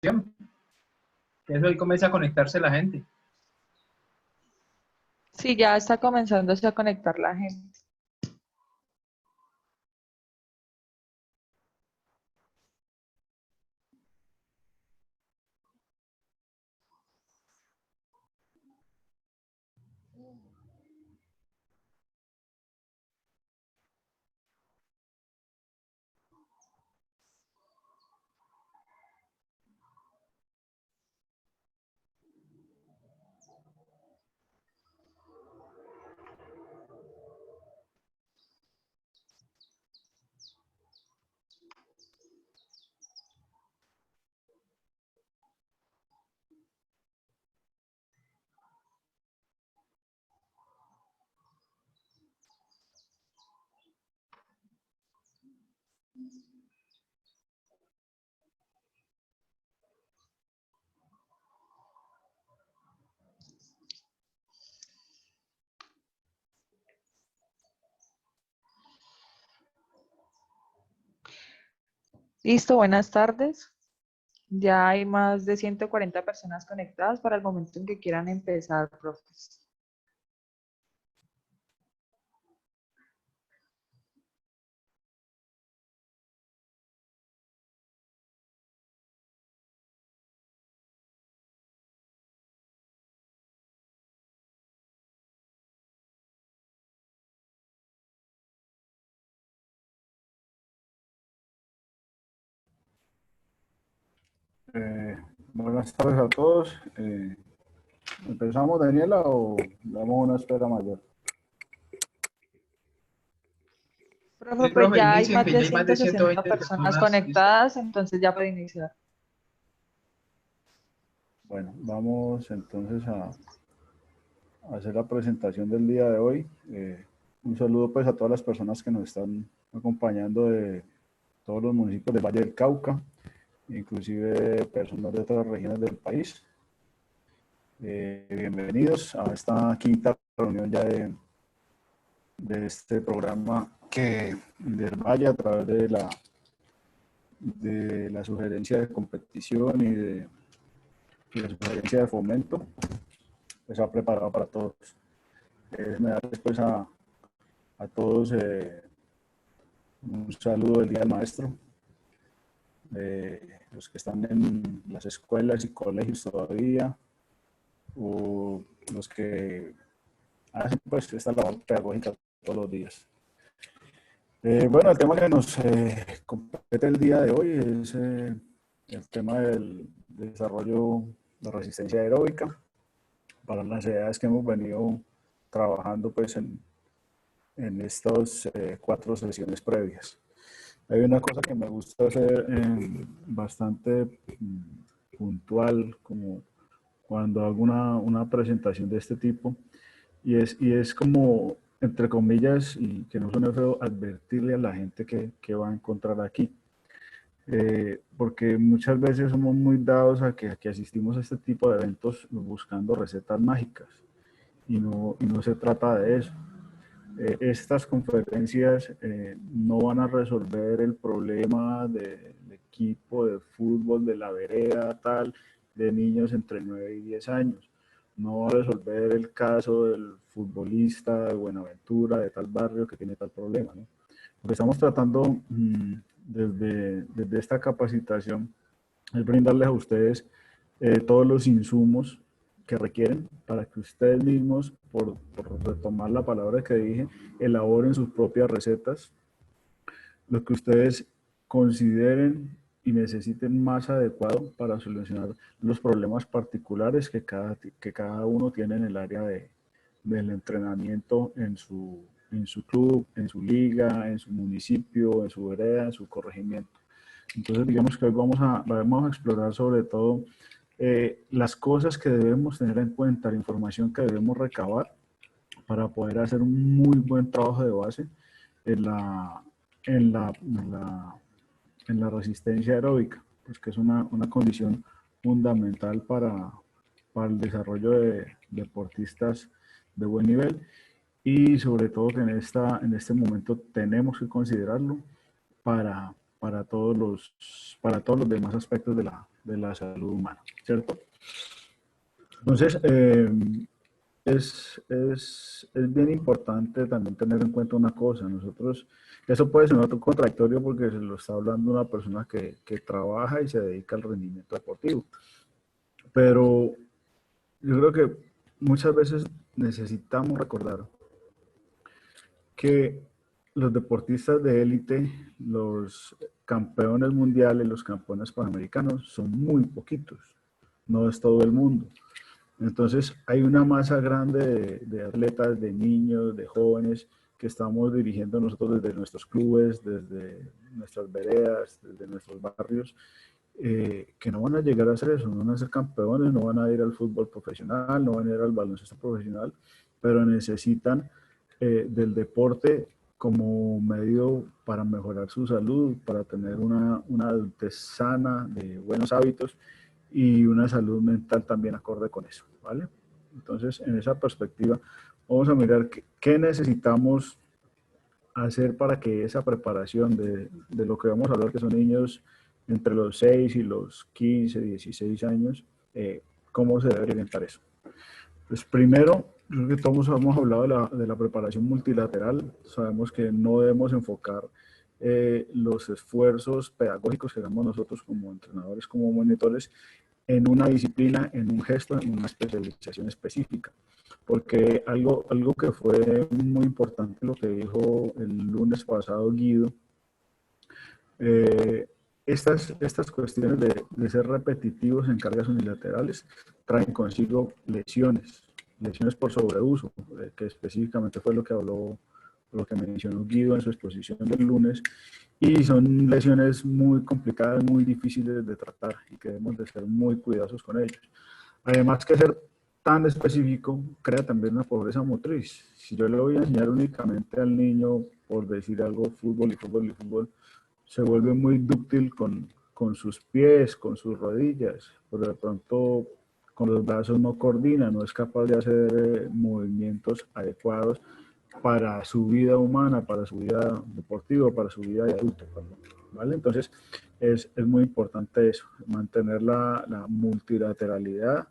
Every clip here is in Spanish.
Que eso ahí comienza a conectarse la gente. Sí, ya está comenzándose a conectar la gente. Listo, buenas tardes. Ya hay más de 140 personas conectadas para el momento en que quieran empezar, profes. Eh, Buenas tardes a todos. ¿Empezamos, Daniela, o damos una espera mayor? Profe, Sí, pues profe, ya hay inicien, más que ya de hay más de 160 120 personas personas. ¿Listo? conectadas, entonces ya puede iniciar. Bueno, vamos entonces a hacer la presentación del día de hoy. Un saludo pues a todas las personas que nos están acompañando de todos los municipios del Valle del Cauca, inclusive personas de otras regiones del país. Bienvenidos a esta quinta reunión ya de este programa que del Valle a través de la sugerencia de competición y la sugerencia de fomento, pues ha preparado para todos. Me da después a todos un saludo del Día del Maestro, los que están en las escuelas y colegios todavía, o los que hacen pues esta labor pedagógica todos los días. Bueno, el tema que nos compete el día de hoy es el tema del desarrollo de resistencia aeróbica para las edades que hemos venido trabajando pues en estas 4 sesiones previas. Hay una cosa que me gusta hacer bastante puntual, como cuando hago una presentación de este tipo, y es como, entre comillas, y que no suene feo, advertirle a la gente que va a encontrar aquí. Porque muchas veces somos muy dados a que asistimos a este tipo de eventos buscando recetas mágicas, y no se trata de eso. Estas conferencias no van a resolver el problema del equipo de fútbol de la vereda tal, de niños entre 9 y 10 años. No va a resolver el caso del futbolista de Buenaventura, de tal barrio que tiene tal problema, ¿no? Lo que estamos tratando desde esta capacitación es brindarles a ustedes todos los insumos que requieren para que ustedes mismos, por retomar la palabra que dije, elaboren sus propias recetas, lo que ustedes consideren y necesiten más adecuado para solucionar los problemas particulares que cada uno tiene en el área del entrenamiento en su club, en su liga, en su municipio, en su vereda, en su corregimiento. Entonces, digamos que hoy vamos a explorar sobre todo las cosas que debemos tener en cuenta, la información que debemos recabar para poder hacer un muy buen trabajo de base en la, en la, en la, en la resistencia aeróbica, pues que es una condición fundamental para el desarrollo de deportistas de buen nivel, y sobre todo que en este momento tenemos que considerarlo para, para todos los demás aspectos de la salud humana, ¿cierto? Entonces, es bien importante también tener en cuenta una cosa. Nosotros, eso puede ser un contradictorio porque se lo está hablando una persona que trabaja y se dedica al rendimiento deportivo. Pero yo creo que muchas veces necesitamos recordar que los deportistas de élite, los campeones mundiales, los campeones panamericanos, son muy poquitos. No es todo el mundo. Entonces, hay una masa grande de atletas, de niños, de jóvenes que estamos dirigiendo nosotros desde nuestros clubes, desde nuestras veredas, desde nuestros barrios, que no van a llegar a hacer eso, no van a ser campeones, no van a ir al fútbol profesional, no van a ir al baloncesto profesional, pero necesitan del deporte como medio para mejorar su salud, para tener una adultez sana, de buenos hábitos y una salud mental también acorde con eso, ¿vale? Entonces, en esa perspectiva, vamos a mirar qué necesitamos hacer para que esa preparación de lo que vamos a hablar, que son niños entre los 6 y los 15, 16 años, cómo se debe orientar eso. Pues primero, creo que todos hemos hablado de la preparación multilateral. Sabemos que no debemos enfocar los esfuerzos pedagógicos que hagamos nosotros como entrenadores, como monitores, en una disciplina, en un gesto, en una especialización específica. Porque algo que fue muy importante, lo que dijo el lunes pasado Guido, estas cuestiones de ser repetitivos en cargas unilaterales traen consigo lesiones por sobreuso, que específicamente fue lo que habló, lo que mencionó Guido en su exposición del lunes, y son lesiones muy complicadas, muy difíciles de tratar y que debemos de ser muy cuidadosos con ellos. Además que ser tan específico crea también una pobreza motriz. Si yo le voy a enseñar únicamente al niño, por decir algo, fútbol y fútbol y fútbol, se vuelve muy dúctil con sus pies, con sus rodillas, pero de pronto con los brazos no coordina, no es capaz de hacer movimientos adecuados para su vida humana, para su vida deportiva, para su vida de adulto, ¿vale? Entonces, es muy importante eso, mantener la multilateralidad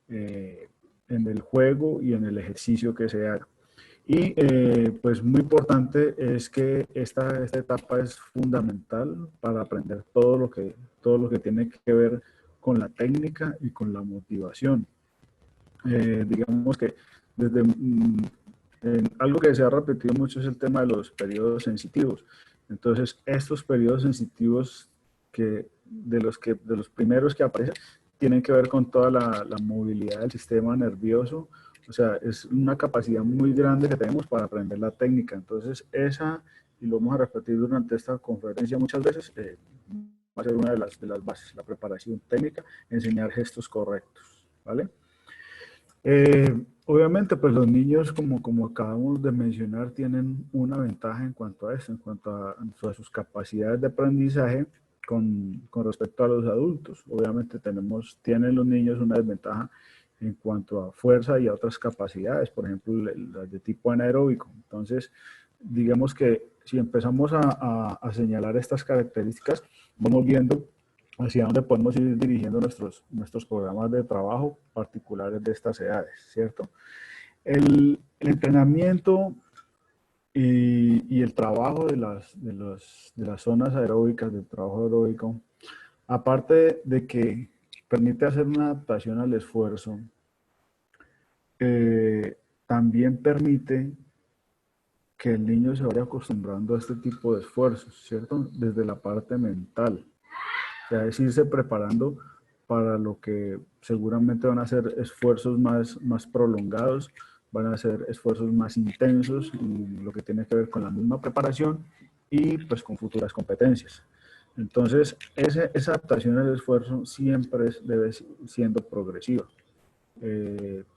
en el juego y en el ejercicio que se haga. Y pues muy importante es que esta etapa es fundamental para aprender todo lo que tiene que ver con la técnica y con la motivación. Digamos que desde algo que se ha repetido mucho es el tema de los periodos sensitivos. Entonces, estos periodos sensitivos de los primeros que aparecen tienen que ver con toda la movilidad del sistema nervioso. O sea, es una capacidad muy grande que tenemos para aprender la técnica. Entonces, y lo vamos a repetir durante esta conferencia muchas veces, va a ser una de las bases, la preparación técnica, enseñar gestos correctos, ¿vale? Obviamente, pues los niños, como acabamos de mencionar, tienen una ventaja en cuanto a eso, en cuanto a sus capacidades de aprendizaje con respecto a los adultos. Obviamente tienen los niños una desventaja en cuanto a fuerza y a otras capacidades, por ejemplo, las de tipo anaeróbico. Entonces, digamos que si empezamos a señalar estas características, vamos viendo hacia dónde podemos ir dirigiendo nuestros programas de trabajo particulares de estas edades, ¿cierto? El entrenamiento y el trabajo de las zonas aeróbicas, del trabajo aeróbico, aparte de que permite hacer una adaptación al esfuerzo, también permite que el niño se vaya acostumbrando a este tipo de esfuerzos, ¿cierto? Desde la parte mental. O sea, es irse preparando para lo que seguramente van a ser esfuerzos más prolongados, van a ser esfuerzos más intensos, y lo que tiene que ver con la misma preparación y pues con futuras competencias. Entonces, esa adaptación al esfuerzo siempre debe siendo progresiva.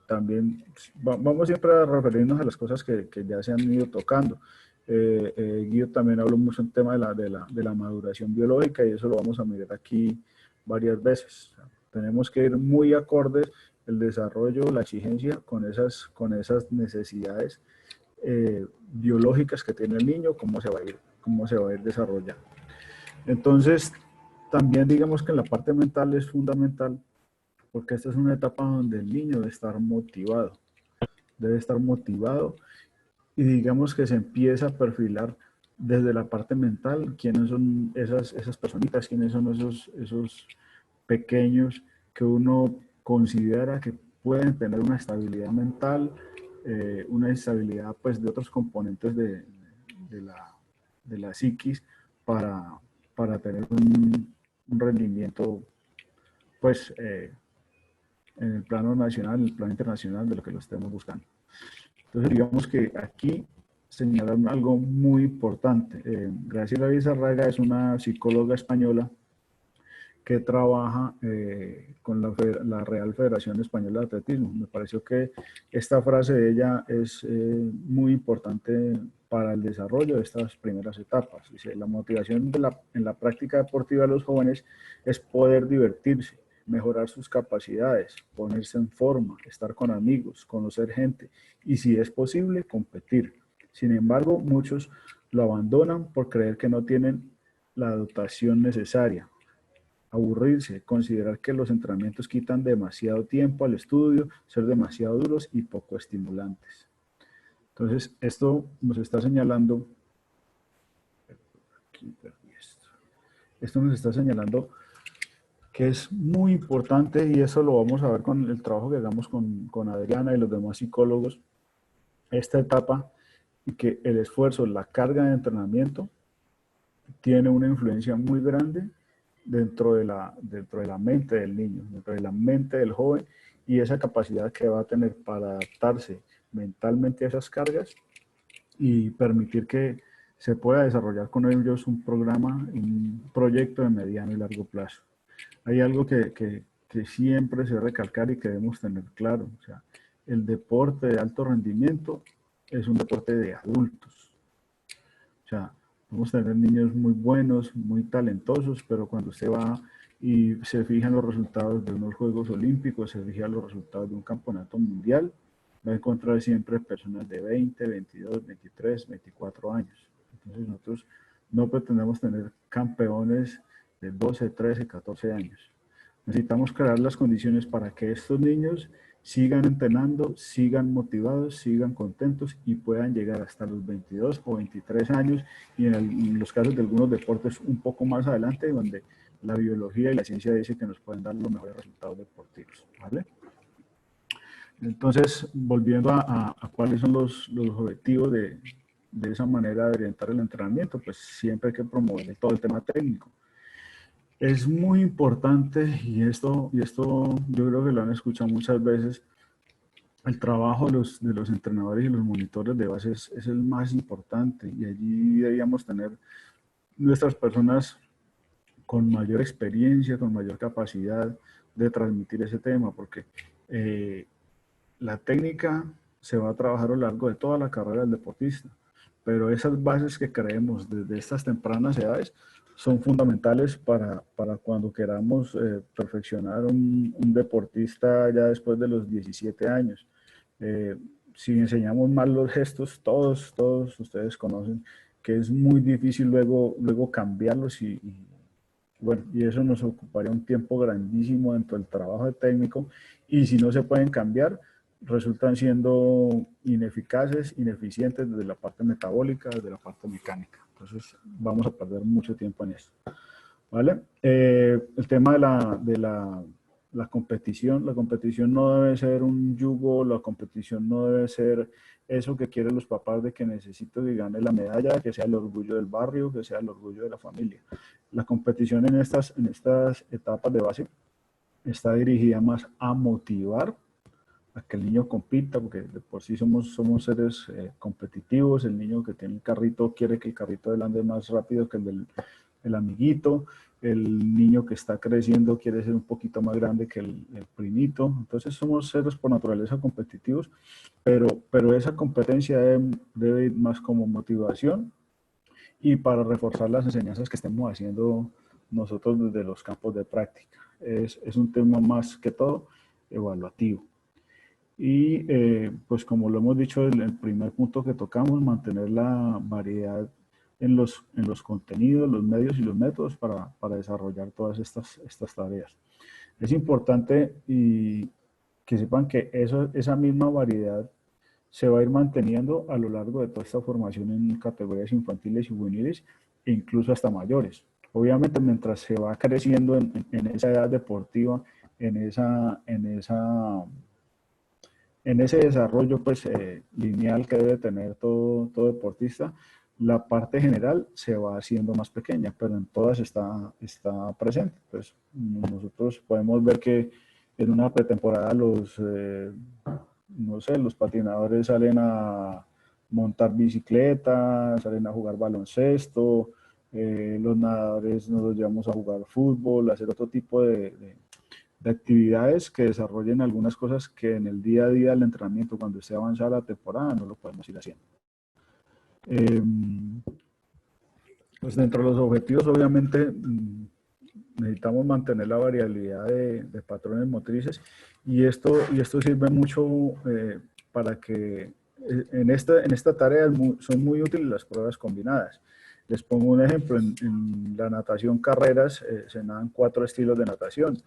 También vamos siempre a referirnos a las cosas que ya se han ido tocando. Guido también habló mucho en tema de la maduración biológica, y eso lo vamos a mirar aquí varias veces. O sea, tenemos que ir muy acordes el desarrollo, la exigencia con esas necesidades biológicas que tiene el niño, cómo se va a ir desarrollando. Entonces, también digamos que en la parte mental es fundamental, porque esta es una etapa donde el niño debe estar motivado y digamos que se empieza a perfilar desde la parte mental quiénes son esas personitas, quiénes son esos pequeños que uno considera que pueden tener una estabilidad mental, una estabilidad pues de otros componentes de la psiquis para, para tener un rendimiento pues en el plano nacional, en el plano internacional de lo que lo estemos buscando. Entonces, digamos que aquí señalaron algo muy importante. Graciela Lizarraga es una psicóloga española que trabaja con la Real Federación Española de Atletismo. Me pareció que esta frase de ella es muy importante para el desarrollo de estas primeras etapas. Dice, la motivación en la práctica deportiva de los jóvenes es poder divertirse, mejorar sus capacidades, ponerse en forma, estar con amigos, conocer gente y, si es posible, competir. Sin embargo, muchos lo abandonan por creer que no tienen la dotación necesaria. Aburrirse, considerar que los entrenamientos quitan demasiado tiempo al estudio, ser demasiado duros y poco estimulantes. Entonces, esto nos está señalando, esto nos está señalando que es muy importante, y eso lo vamos a ver con el trabajo que hagamos con Adriana y los demás psicólogos, esta etapa, y que el esfuerzo, la carga de entrenamiento tiene una influencia muy grande dentro de la mente del niño, dentro de la mente del joven, y esa capacidad que va a tener para adaptarse mentalmente a esas cargas y permitir que se pueda desarrollar con ellos un programa, un proyecto de mediano y largo plazo. Hay algo que siempre se debe recalcar y que debemos tener claro. O sea, el deporte de alto rendimiento es un deporte de adultos. O sea, podemos tener niños muy buenos, muy talentosos, pero cuando usted va y se fija en los resultados de unos Juegos Olímpicos, se fija en los resultados de un campeonato mundial, va a encontrar siempre personas de 20, 22, 23, 24 años. Entonces nosotros no pretendemos tener campeones de 12, 13, 14 años. Necesitamos crear las condiciones para que estos niños sigan entrenando, sigan motivados, sigan contentos y puedan llegar hasta los 22 o 23 años, y en los casos de algunos deportes un poco más adelante, donde la biología y la ciencia dice que nos pueden dar los mejores resultados deportivos, ¿vale? Entonces, volviendo a cuáles son los objetivos de esa manera de orientar el entrenamiento, pues siempre hay que promover todo el tema técnico. Es muy importante, y esto yo creo que lo han escuchado muchas veces, el trabajo de los entrenadores y los monitores de base es el más importante, y allí deberíamos tener nuestras personas con mayor experiencia, con mayor capacidad de transmitir ese tema, porque la técnica se va a trabajar a lo largo de toda la carrera del deportista, pero esas bases que creemos desde estas tempranas edades son fundamentales para cuando queramos perfeccionar un deportista ya después de los 17 años. Si enseñamos mal los gestos, todos ustedes conocen que es muy difícil luego cambiarlos, bueno, y eso nos ocuparía un tiempo grandísimo dentro del trabajo de técnico, y si no se pueden cambiar, resultan siendo ineficaces, ineficientes desde la parte metabólica, desde la parte mecánica. Entonces vamos a perder mucho tiempo en eso, ¿vale? El tema de la competición no debe ser un yugo, la competición no debe ser eso que quieren los papás de que necesito que gane la medalla, que sea el orgullo del barrio, que sea el orgullo de la familia. La competición en estas etapas de base está dirigida más a motivar a que el niño compita, porque de por sí somos seres competitivos. El niño que tiene el carrito quiere que el carrito de él ande más rápido que el amiguito. El niño que está creciendo quiere ser un poquito más grande que el primito. Entonces somos seres por naturaleza competitivos, pero esa competencia debe ir más como motivación y para reforzar las enseñanzas que estemos haciendo nosotros desde los campos de práctica. Es un tema más que todo evaluativo. Y pues como lo hemos dicho en el primer punto que tocamos, mantener la variedad en los contenidos, los medios y los métodos para desarrollar todas estas tareas. Es importante que sepan que esa misma variedad se va a ir manteniendo a lo largo de toda esta formación en categorías infantiles y juveniles, e incluso hasta mayores. Obviamente, mientras se va creciendo en esa edad deportiva, en ese desarrollo pues, lineal que debe tener todo deportista, la parte general se va haciendo más pequeña, pero en todas está presente. Pues, nosotros podemos ver que en una pretemporada no sé, los patinadores salen a montar bicicleta, salen a jugar baloncesto, los nadadores nos los llevamos a jugar fútbol, a hacer otro tipo de actividades que desarrollen algunas cosas que en el día a día del entrenamiento, cuando esté avanzada la temporada, no lo podemos ir haciendo. Pues dentro de los objetivos, obviamente, necesitamos mantener la variabilidad de patrones motrices, y esto sirve mucho para que en esta tarea son muy útiles las pruebas combinadas. Les pongo un ejemplo: en la natación carreras se nadan 4 estilos de natación.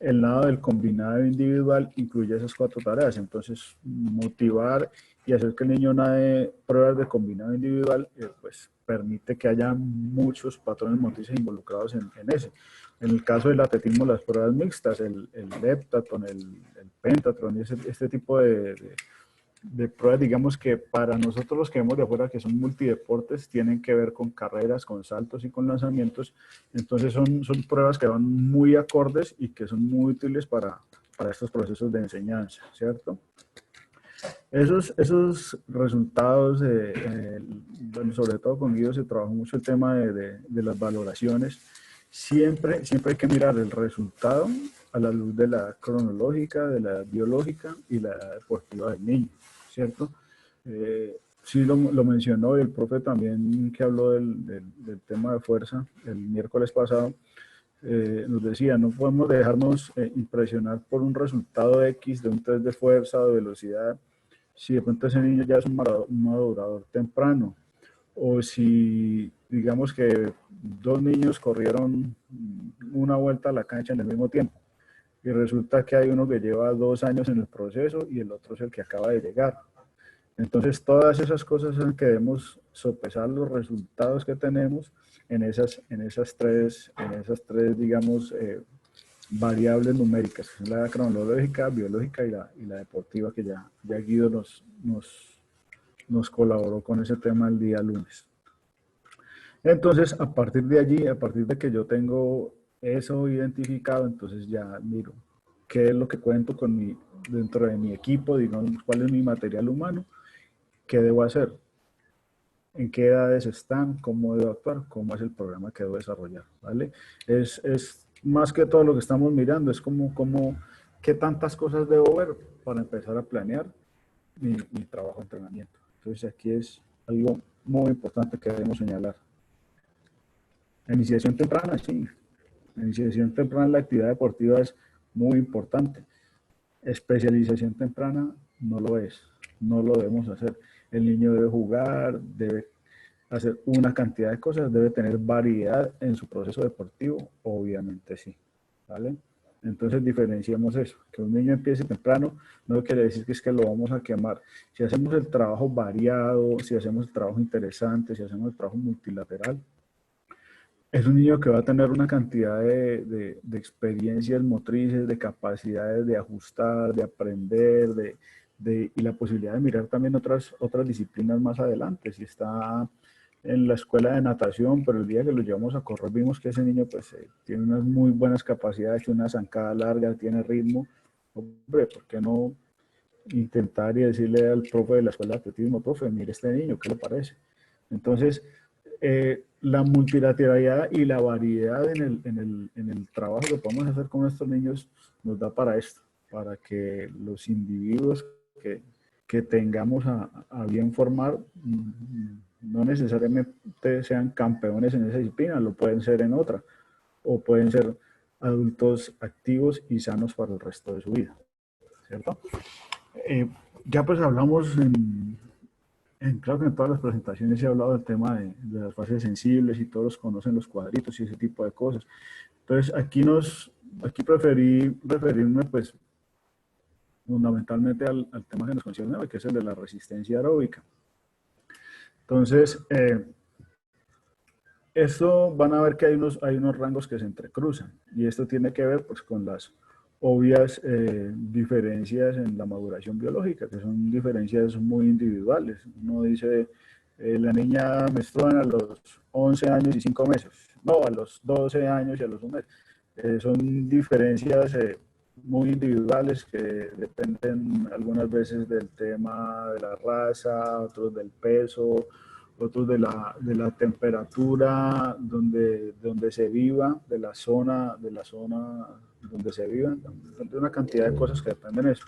El nado del combinado individual incluye esas 4 tareas. Entonces, motivar y hacer que el niño nade pruebas de combinado individual, pues permite que haya muchos patrones motrices involucrados en ese. En el caso del atletismo, las pruebas mixtas, el heptathlon, el pentathlon, este tipo de pruebas, digamos que para nosotros los que vemos de afuera, que son multideportes, tienen que ver con carreras, con saltos y con lanzamientos. Entonces son pruebas que van muy acordes y que son muy útiles para estos procesos de enseñanza, ¿cierto? Esos resultados, bueno, sobre todo con Guido se trabajó mucho el tema de las valoraciones. Siempre hay que mirar el resultado a la luz de la cronológica, de la biológica y la deportiva del niño, ¿cierto? Sí lo mencionó el profe también, que habló del tema de fuerza el miércoles pasado. Nos decía, no podemos dejarnos impresionar por un resultado X de un test de fuerza o de velocidad, si de pronto ese niño ya es un madurador temprano, o si digamos que 2 niños corrieron una vuelta a la cancha en el mismo tiempo, y resulta que hay uno que lleva 2 años en el proceso y el otro es el que acaba de llegar. Entonces, todas esas cosas son que debemos sopesar los resultados que tenemos en esas tres, digamos, variables numéricas, la cronológica, biológica y la deportiva, que ya Guido nos colaboró con ese tema el día lunes. Entonces, a partir de allí, a partir de que yo tengo eso identificado, entonces ya miro qué es lo que cuento dentro de mi equipo, digamos, cuál es mi material humano, qué debo hacer, en qué edades están, cómo debo actuar, cómo es el programa que debo desarrollar, ¿vale? Es más que todo lo que estamos mirando, es qué tantas cosas debo ver para empezar a planear mi trabajo de entrenamiento. Entonces aquí es algo muy importante que debemos señalar. Iniciación temprana, sí. Iniciación temprana en la actividad deportiva es muy importante. Especialización temprana no lo es, no lo debemos hacer. El niño debe jugar, debe hacer una cantidad de cosas, debe tener variedad en su proceso deportivo, obviamente sí, ¿vale? Entonces diferenciamos eso, que un niño empiece temprano no quiere decir que es que lo vamos a quemar. Si hacemos el trabajo variado, si hacemos el trabajo interesante, si hacemos el trabajo multilateral, es un niño que va a tener una cantidad de experiencias motrices, de capacidades de ajustar, de aprender, y la posibilidad de mirar también otras disciplinas más adelante. Si está en la escuela de natación, pero el día que lo llevamos a correr vimos que ese niño pues tiene unas muy buenas capacidades, una zancada larga, tiene ritmo. Hombre, ¿por qué no intentar y decirle al profe de la escuela de atletismo: profe, mire este niño, ¿qué le parece? Entonces, la multilateralidad y la variedad en el trabajo que podemos hacer con estos niños nos da para esto, para que los individuos que tengamos a bien formar no necesariamente sean campeones en esa disciplina, lo pueden ser en otra, o pueden ser adultos activos y sanos para el resto de su vida, ¿cierto? Ya pues hablamos Creo que en todas las presentaciones he hablado del tema de las fases sensibles y todos conocen los cuadritos y ese tipo de cosas. Entonces, aquí preferí referirme pues fundamentalmente al tema que nos concierne hoy, que es el de la resistencia aeróbica. Entonces, esto van a ver que hay unos rangos que se entrecruzan y esto tiene que ver pues con las obvias diferencias en la maduración biológica, que son diferencias muy individuales. Uno dice, la niña menstrua a los 11 años y 5 meses, no, a los 12 años y a los 1 mes. Son diferencias muy individuales que dependen algunas veces del tema de la raza, otros del peso, otros de la temperatura donde se viva, de la zona donde se viva, de una cantidad de cosas que dependen de eso.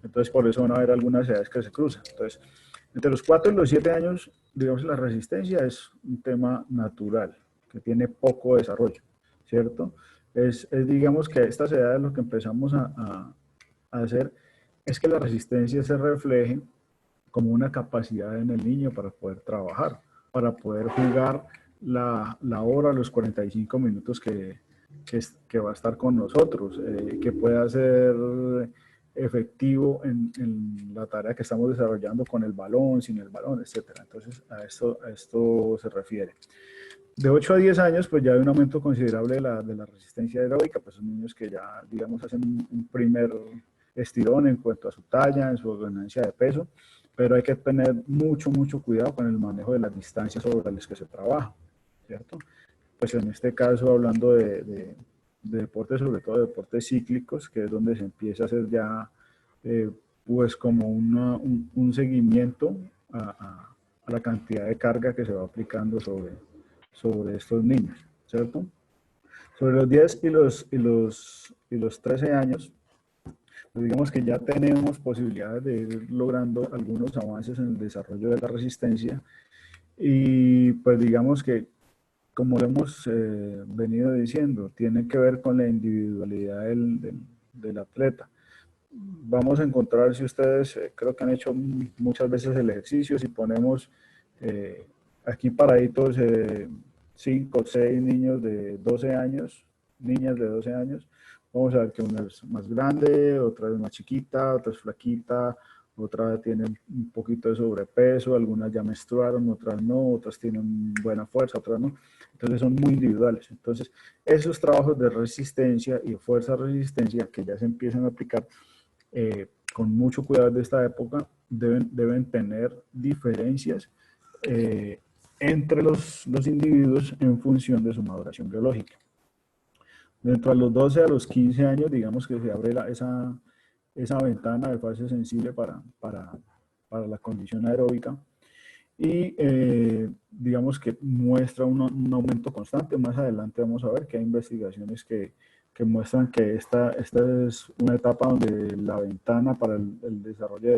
Entonces, por eso van a haber algunas edades que se cruzan. Entonces, entre los 4 y los 7 años, digamos, la resistencia es un tema natural, que tiene poco desarrollo, ¿cierto? Digamos que a estas edades lo que empezamos a hacer es que la resistencia se refleje como una capacidad en el niño para poder trabajar, para poder jugar la hora, los 45 minutos que va a estar con nosotros, que pueda ser efectivo en la tarea que estamos desarrollando con el balón, sin el balón, etcétera. Entonces, a esto se refiere. De 8 a 10 años, pues ya hay un aumento considerable de la resistencia aeróbica, pues son niños que ya, digamos, hacen un primer estirón en cuanto a su talla, en su ganancia de peso, pero hay que tener mucho cuidado con el manejo de las distancias sobre las que se trabaja, ¿cierto? Pues en este caso, hablando de deportes, sobre todo de deportes cíclicos, que es donde se empieza a hacer ya, pues como un seguimiento a la cantidad de carga que se va aplicando sobre estos niños, ¿cierto? Sobre los 10 y los 13 años, pues digamos que ya tenemos posibilidades de ir logrando algunos avances en el desarrollo de la resistencia y pues digamos que, como lo hemos venido diciendo, tiene que ver con la individualidad del atleta. Vamos a encontrar, si ustedes creo que han hecho muchas veces el ejercicio, si ponemos aquí paraditos 5 o 6 niños de 12 años, niñas de 12 años, vamos a ver que una es más grande, otra es más chiquita, otra es flaquita, otra tiene un poquito de sobrepeso, algunas ya menstruaron, otras no, otras tienen buena fuerza, otras no. Entonces son muy individuales. Entonces esos trabajos de resistencia y fuerza-resistencia que ya se empiezan a aplicar con mucho cuidado de esta época, deben tener diferencias entre los individuos en función de su maduración biológica. Dentro de los 12 a los 15 años, digamos que se abre esa ventana de fase sensible para la condición aeróbica y digamos que muestra un aumento constante. Más adelante vamos a ver que hay investigaciones que muestran que esta es una etapa donde la ventana para el desarrollo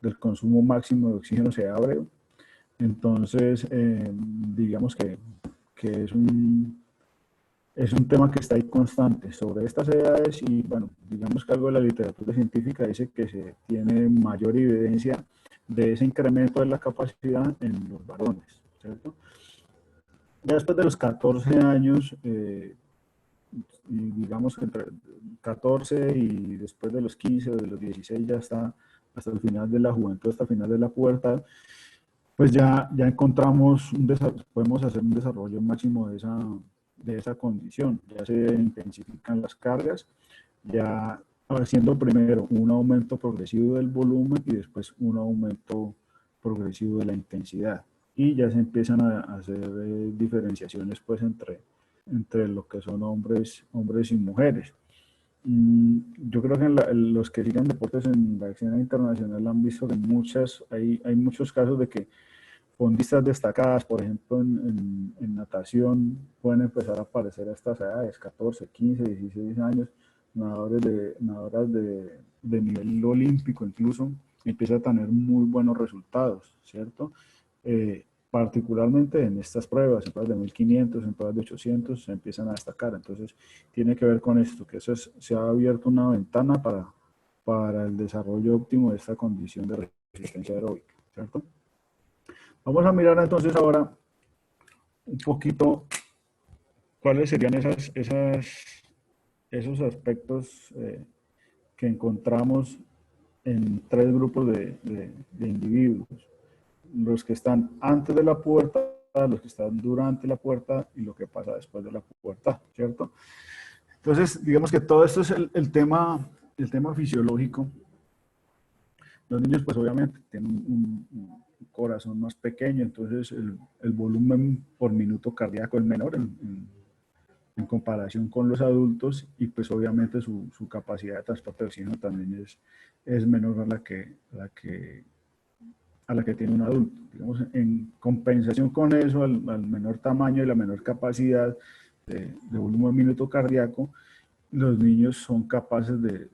del consumo máximo de oxígeno se abre. Entonces, digamos que es un tema que está ahí constante sobre estas edades y, bueno, digamos que algo de la literatura científica dice que se tiene mayor evidencia de ese incremento de la capacidad en los varones, ¿cierto? Ya después de los 14 años, y digamos que entre 14 y después de los 15 o de los 16 ya está hasta el final de la juventud, hasta el final de la pubertad, pues ya encontramos, podemos hacer un desarrollo máximo de esa condición. Ya se intensifican las cargas, ya haciendo primero un aumento progresivo del volumen y después un aumento progresivo de la intensidad. Y ya se empiezan a hacer diferenciaciones pues entre lo que son hombres y mujeres. Yo creo que los que sigan deportes en la escena internacional han visto que hay muchos casos de que fondistas destacadas, por ejemplo, en natación, pueden empezar a aparecer a estas edades, 14, 15, 16 años, nadadoras de nivel olímpico incluso, empiezan a tener muy buenos resultados, ¿cierto? Particularmente en estas pruebas, en pruebas de 1500, en pruebas de 800, se empiezan a destacar. Entonces, tiene que ver con esto, que se ha abierto una ventana para el desarrollo óptimo de esta condición de resistencia aeróbica, ¿cierto? Vamos a mirar entonces ahora un poquito cuáles serían esos aspectos que encontramos en tres grupos de individuos. Los que están antes de la pubertad, los que están durante la pubertad y lo que pasa después de la pubertad, ¿cierto? Entonces, digamos que todo esto es el tema fisiológico. Los niños, pues obviamente, tienen un corazón más pequeño, entonces el volumen por minuto cardíaco es menor en comparación con los adultos y pues obviamente su capacidad de transporte de oxígeno también es menor a la que tiene un adulto. Digamos, en compensación con eso, al menor tamaño y la menor capacidad de volumen minuto cardíaco, los niños son capaces de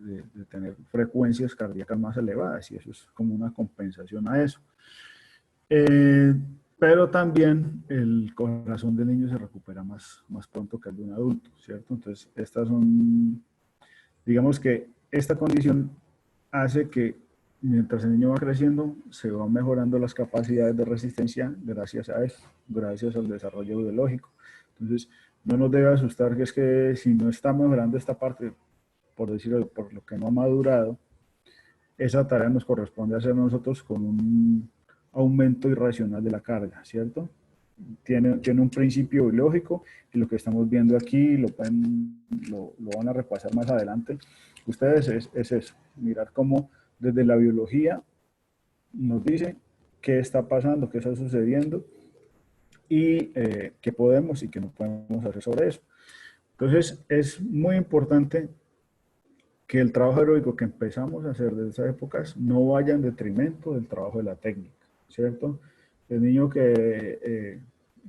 tener frecuencias cardíacas más elevadas y eso es como una compensación a eso. Pero también el corazón del niño se recupera más pronto que el de un adulto, ¿cierto? Entonces, estas son, digamos que esta condición hace que mientras el niño va creciendo, se van mejorando las capacidades de resistencia gracias a eso, gracias al desarrollo biológico. Entonces, no nos debe asustar que es que si no está mejorando esta parte, por decirlo, por lo que no ha madurado, esa tarea nos corresponde hacer nosotros con un aumento irracional de la carga, ¿cierto? Tiene un principio biológico y lo que estamos viendo aquí lo van a repasar más adelante. Ustedes es eso, mirar cómo desde la biología nos dice qué está pasando, qué está sucediendo y qué podemos y qué no podemos hacer sobre eso. Entonces es muy importante que el trabajo heroico que empezamos a hacer desde esas épocas no vaya en detrimento del trabajo de la técnica, ¿cierto? El niño que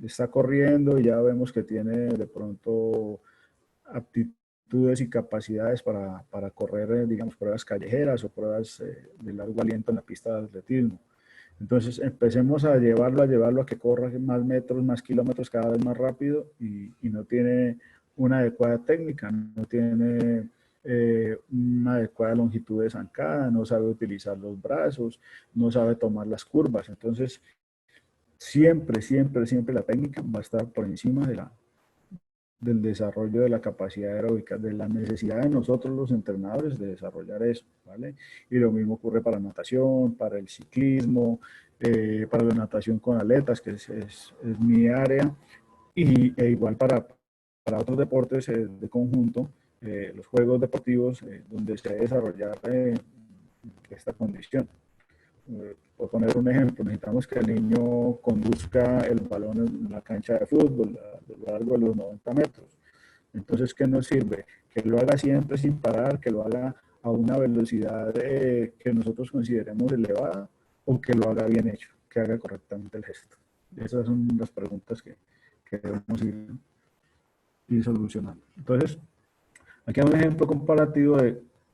está corriendo y ya vemos que tiene de pronto aptitudes y capacidades para correr, digamos, pruebas callejeras o pruebas de largo aliento en la pista de atletismo. Entonces empecemos a llevarlo a que corra más metros, más kilómetros cada vez más rápido y no tiene una adecuada técnica, no tiene una adecuada longitud de zancada, no sabe utilizar los brazos, no sabe tomar las curvas. Entonces, siempre la técnica va a estar por encima del desarrollo de la capacidad aeróbica, de la necesidad de nosotros los entrenadores de desarrollar eso, ¿vale? Y lo mismo ocurre para natación, para el ciclismo, para la natación con aletas, que es mi área, e igual para otros deportes de conjunto, los juegos deportivos donde se debe desarrollar esta condición. Por poner un ejemplo, necesitamos que el niño conduzca el balón en la cancha de fútbol a lo largo de los 90 metros. Entonces, ¿qué nos sirve? Que lo haga siempre sin parar, que lo haga a una velocidad que nosotros consideremos elevada o que lo haga bien hecho, que haga correctamente el gesto. Esas son las preguntas que debemos ir solucionando. Entonces, aquí hay un ejemplo comparativo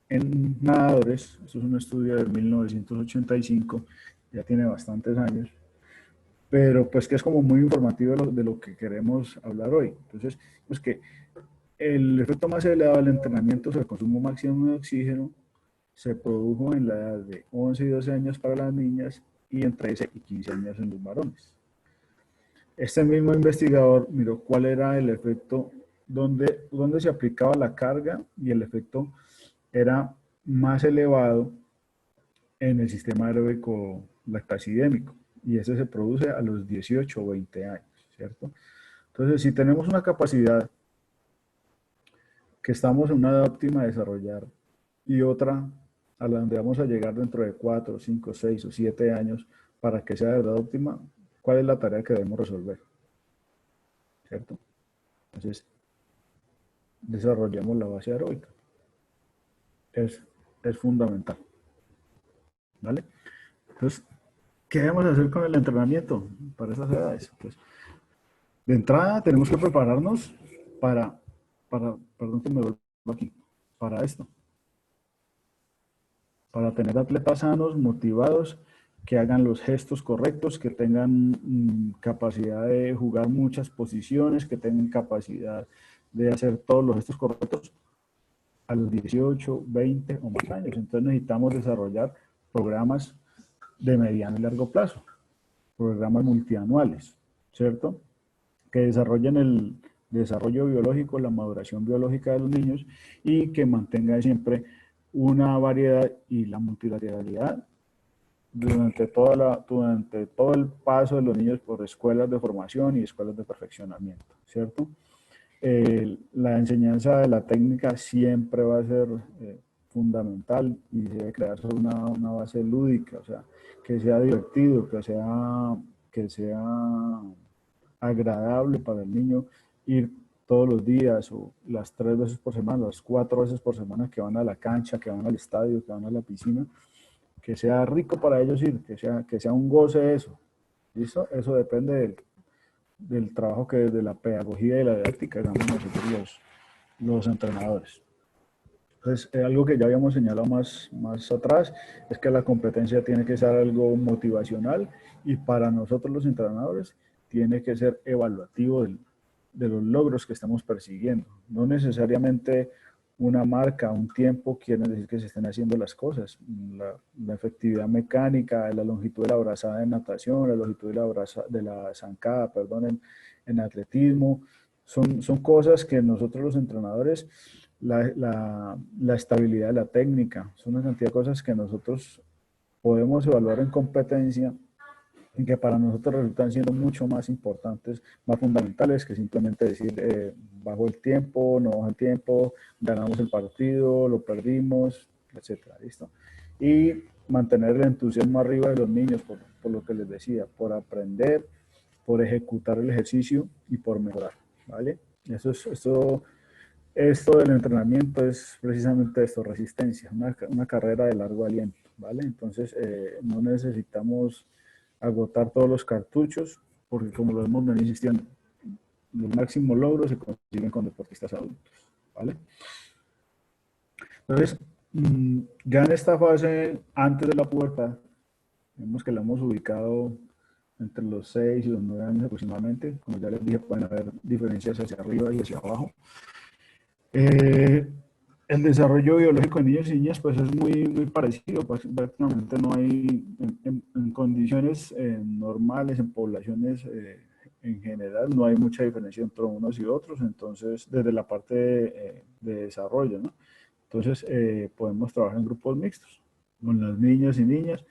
en nadadores. Esto es un estudio de 1985, ya tiene bastantes años, pero pues que es como muy informativo de lo que queremos hablar hoy. Entonces, pues que el efecto más elevado del entrenamiento sobre el consumo máximo de oxígeno se produjo en la edad de 11 y 12 años para las niñas y en 13 y 15 años en los varones. Este mismo investigador miró cuál era el efecto, dónde se aplicaba la carga y el efecto era más elevado en el sistema aeróbico lactacidémico y ese se produce a los 18 o 20 años, ¿cierto? Entonces, si tenemos una capacidad que estamos en una edad óptima de desarrollar y otra a la donde vamos a llegar dentro de 4, 5, 6 o 7 años para que sea de edad óptima, ¿cuál es la tarea que debemos resolver? ¿Cierto? Entonces, desarrollemos la base aeróbica. Es fundamental. ¿Vale? Entonces, ¿qué debemos hacer con el entrenamiento para esas edades? Pues, de entrada, tenemos que prepararnos perdón que me vuelvo aquí, para esto. Para tener atletas sanos, motivados, que hagan los gestos correctos, que tengan capacidad de jugar muchas posiciones, que tengan capacidad de hacer todos los gestos correctos a los 18, 20 o más años. Entonces necesitamos desarrollar programas de mediano y largo plazo. programas multianuales, ¿cierto? Que desarrollen el desarrollo biológico, la maduración biológica de los niños y que mantengan siempre una variedad y la multilateralidad durante durante todo el paso de los niños por escuelas de formación y escuelas de perfeccionamiento, ¿cierto? La enseñanza de la técnica siempre va a ser fundamental y debe crearse una base lúdica, o sea, que sea divertido, que sea agradable para el niño ir todos los días o las 3 veces por semana, las 4 veces por semana que van a la cancha, que van al estadio, que van a la piscina, que sea rico para ellos ir, que sea un goce eso. ¿Listo? Eso depende del trabajo que desde la pedagogía y la didáctica hagamos nosotros los entrenadores. Entonces, algo que ya habíamos señalado más atrás es que la competencia tiene que ser algo motivacional y para nosotros los entrenadores tiene que ser evaluativo de los logros que estamos persiguiendo. No necesariamente una marca, un tiempo quiere decir que se estén haciendo las cosas. La efectividad mecánica, la longitud de la brazada en natación, la longitud de la zancada, perdón, en atletismo, son cosas que nosotros los entrenadores, la estabilidad de la técnica, son una cantidad de cosas que nosotros podemos evaluar en competencia y que para nosotros resultan siendo mucho más importantes, más fundamentales que simplemente decir bajo el tiempo, no bajo el tiempo, ganamos el partido, lo perdimos, etcétera, ¿listo? Y mantener el entusiasmo arriba de los niños, por lo que les decía, por aprender, por ejecutar el ejercicio y por mejorar, ¿vale? Esto del entrenamiento es precisamente esto, resistencia, una carrera de largo aliento, ¿vale? Entonces, no necesitamos agotar todos los cartuchos, porque como lo hemos venido insistiendo, los máximos logros se consiguen con deportistas adultos, ¿vale? Entonces, ya en esta fase, antes de la pubertad, vemos que la hemos ubicado entre los 6 y los 9 años aproximadamente. Como ya les dije, pueden haber diferencias hacia arriba y hacia abajo. El desarrollo biológico en niños y niñas pues es muy parecido, prácticamente no hay en condiciones normales, en poblaciones en general, no hay mucha diferencia entre unos y otros, entonces desde la parte de desarrollo, ¿no? Entonces podemos trabajar en grupos mixtos con las niñas y niñas.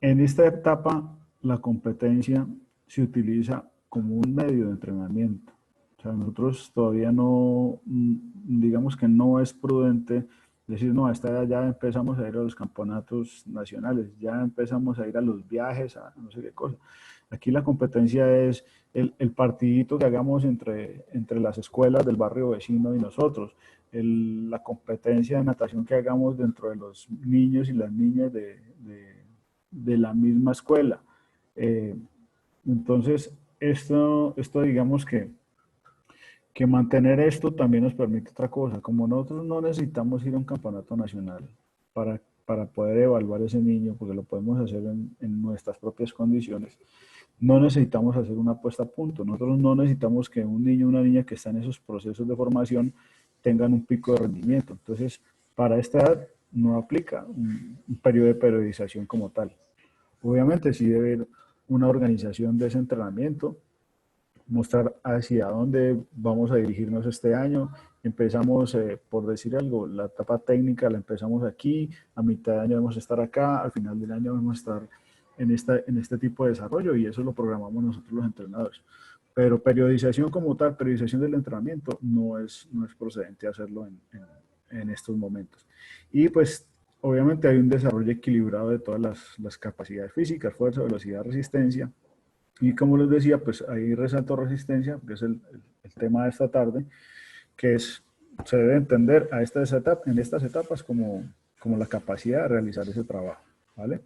En esta etapa la competencia se utiliza como un medio de entrenamiento. O sea, nosotros todavía no, digamos que no es prudente decir, no, a esta edad ya empezamos a ir a los campeonatos nacionales, ya empezamos a ir a los viajes, a no sé qué cosa. Aquí la competencia es el partidito que hagamos entre las escuelas del barrio vecino y nosotros, la competencia de natación que hagamos dentro de los niños y las niñas de la misma escuela. Entonces, esto digamos que mantener esto también nos permite otra cosa. Como nosotros no necesitamos ir a un campeonato nacional para poder evaluar ese niño, porque lo podemos hacer en nuestras propias condiciones, no necesitamos hacer una puesta a punto. Nosotros no necesitamos que un niño o una niña que está en esos procesos de formación tengan un pico de rendimiento. Entonces, para esta edad no aplica un periodo de periodización como tal. Obviamente sí debe haber una organización de ese entrenamiento, mostrar hacia dónde vamos a dirigirnos este año. Empezamos, por decir algo, la etapa técnica la empezamos aquí, a mitad de año vamos a estar acá, al final del año vamos a estar en este tipo de desarrollo y eso lo programamos nosotros los entrenadores. Pero periodización como tal, periodización del entrenamiento, no es procedente hacerlo en estos momentos. Y pues obviamente hay un desarrollo equilibrado de todas las capacidades físicas, fuerza, velocidad, resistencia. Y como les decía, pues ahí resalto resistencia, que es el tema de esta tarde, que se debe entender en estas etapas como la capacidad de realizar ese trabajo, ¿vale?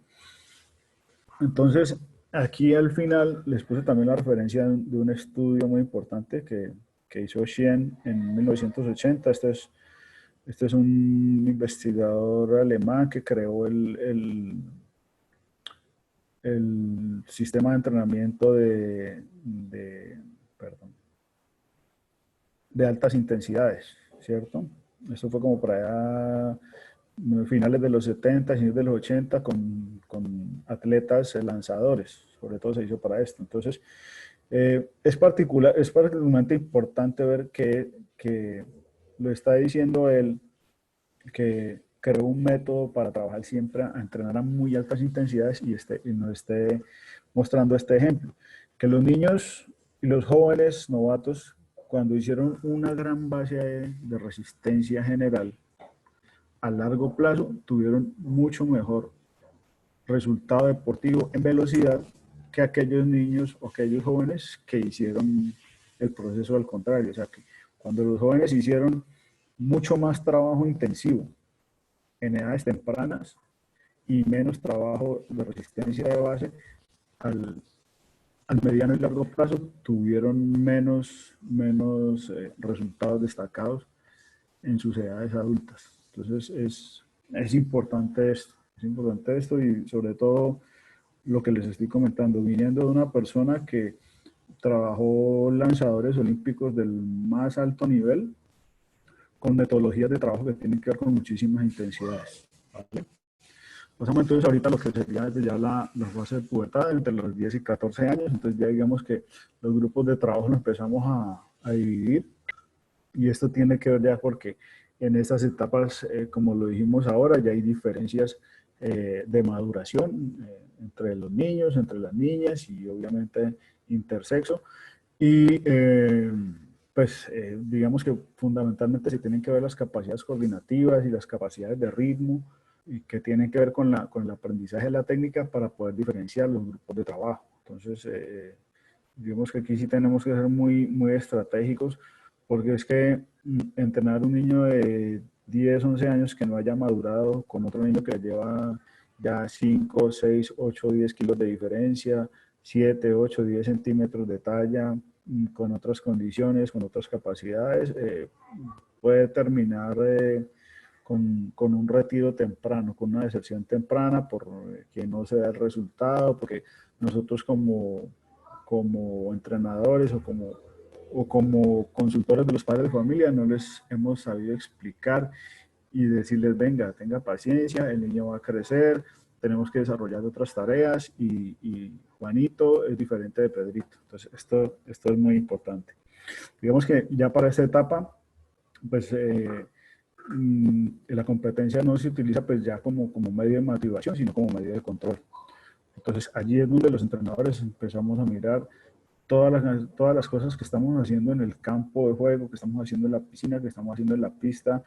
Entonces, aquí al final les puse también la referencia de un estudio muy importante que hizo Schien en 1980. Este es un investigador alemán que creó el sistema de entrenamiento perdón, de altas intensidades, ¿cierto? Esto fue como para allá, finales de los 70, inicios de los 80, con atletas lanzadores, sobre todo se hizo para esto. Entonces, es particularmente importante ver que lo está diciendo él, que creó un método para trabajar siempre a entrenar a muy altas intensidades y nos esté mostrando este ejemplo. Que los niños y los jóvenes novatos, cuando hicieron una gran base de resistencia general, a largo plazo tuvieron mucho mejor resultado deportivo en velocidad que aquellos niños o aquellos jóvenes que hicieron el proceso al contrario. O sea que cuando los jóvenes hicieron mucho más trabajo intensivo en edades tempranas y menos trabajo de resistencia de base, al mediano y largo plazo tuvieron menos resultados destacados en sus edades adultas. Entonces es importante esto y sobre todo lo que les estoy comentando, viniendo de una persona que trabajó lanzadores olímpicos del más alto nivel con metodologías de trabajo que tienen que ver con muchísimas intensidades. ¿Vale? Pasamos entonces ahorita a lo que sería desde ya la fase de pubertad, entre los 10 y 14 años. Entonces ya digamos que los grupos de trabajo los empezamos a dividir y esto tiene que ver ya porque en estas etapas, como lo dijimos ahora, ya hay diferencias de maduración entre los niños, entre las niñas y obviamente intersexo. Y digamos que fundamentalmente se tienen que ver las capacidades coordinativas y las capacidades de ritmo y que tienen que ver con el aprendizaje de la técnica para poder diferenciar los grupos de trabajo. Entonces, digamos que aquí sí tenemos que ser muy, muy estratégicos porque es que entrenar a un niño de 10, 11 años que no haya madurado con otro niño que lleva ya 5, 6, 8, 10 kilos de diferencia, 7, 8, 10 centímetros de talla, con otras condiciones, con otras capacidades, puede terminar con un retiro temprano, con una deserción temprana por que no se da el resultado, porque nosotros como entrenadores o como consultores de los padres de familia no les hemos sabido explicar y decirles, venga, tenga paciencia, el niño va a crecer, tenemos que desarrollar otras tareas y Juanito es diferente de Pedrito. Entonces, esto es muy importante. Digamos que ya para esta etapa, pues la competencia no se utiliza pues ya como medio de motivación, sino como medio de control. Entonces, allí es donde los entrenadores empezamos a mirar todas las cosas que estamos haciendo en el campo de juego, que estamos haciendo en la piscina, que estamos haciendo en la pista,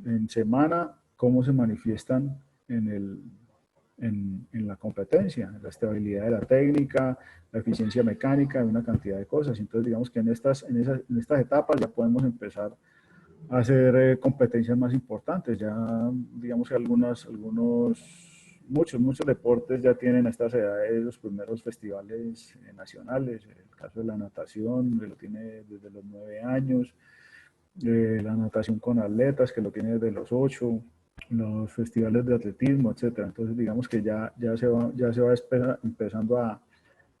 en semana, cómo se manifiestan en la competencia, la estabilidad de la técnica, la eficiencia mecánica, una cantidad de cosas. Entonces, digamos que en estas etapas ya podemos empezar a hacer competencias más importantes. Ya, digamos que muchos deportes ya tienen a estas edades los primeros festivales nacionales. El caso de la natación, que lo tiene desde los 9 años, la natación con atletas, que lo tiene desde los 8, los festivales de atletismo, etcétera. Entonces, digamos que ya se va empezando a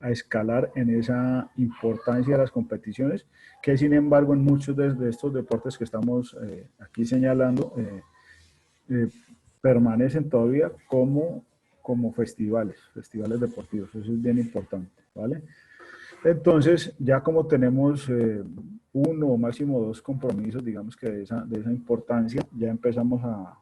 escalar en esa importancia de las competiciones, que sin embargo en muchos de estos deportes que estamos aquí señalando, permanecen todavía como festivales deportivos. Eso es bien importante, ¿vale? Entonces, ya como tenemos uno o máximo 2 compromisos, digamos que de esa importancia, ya empezamos a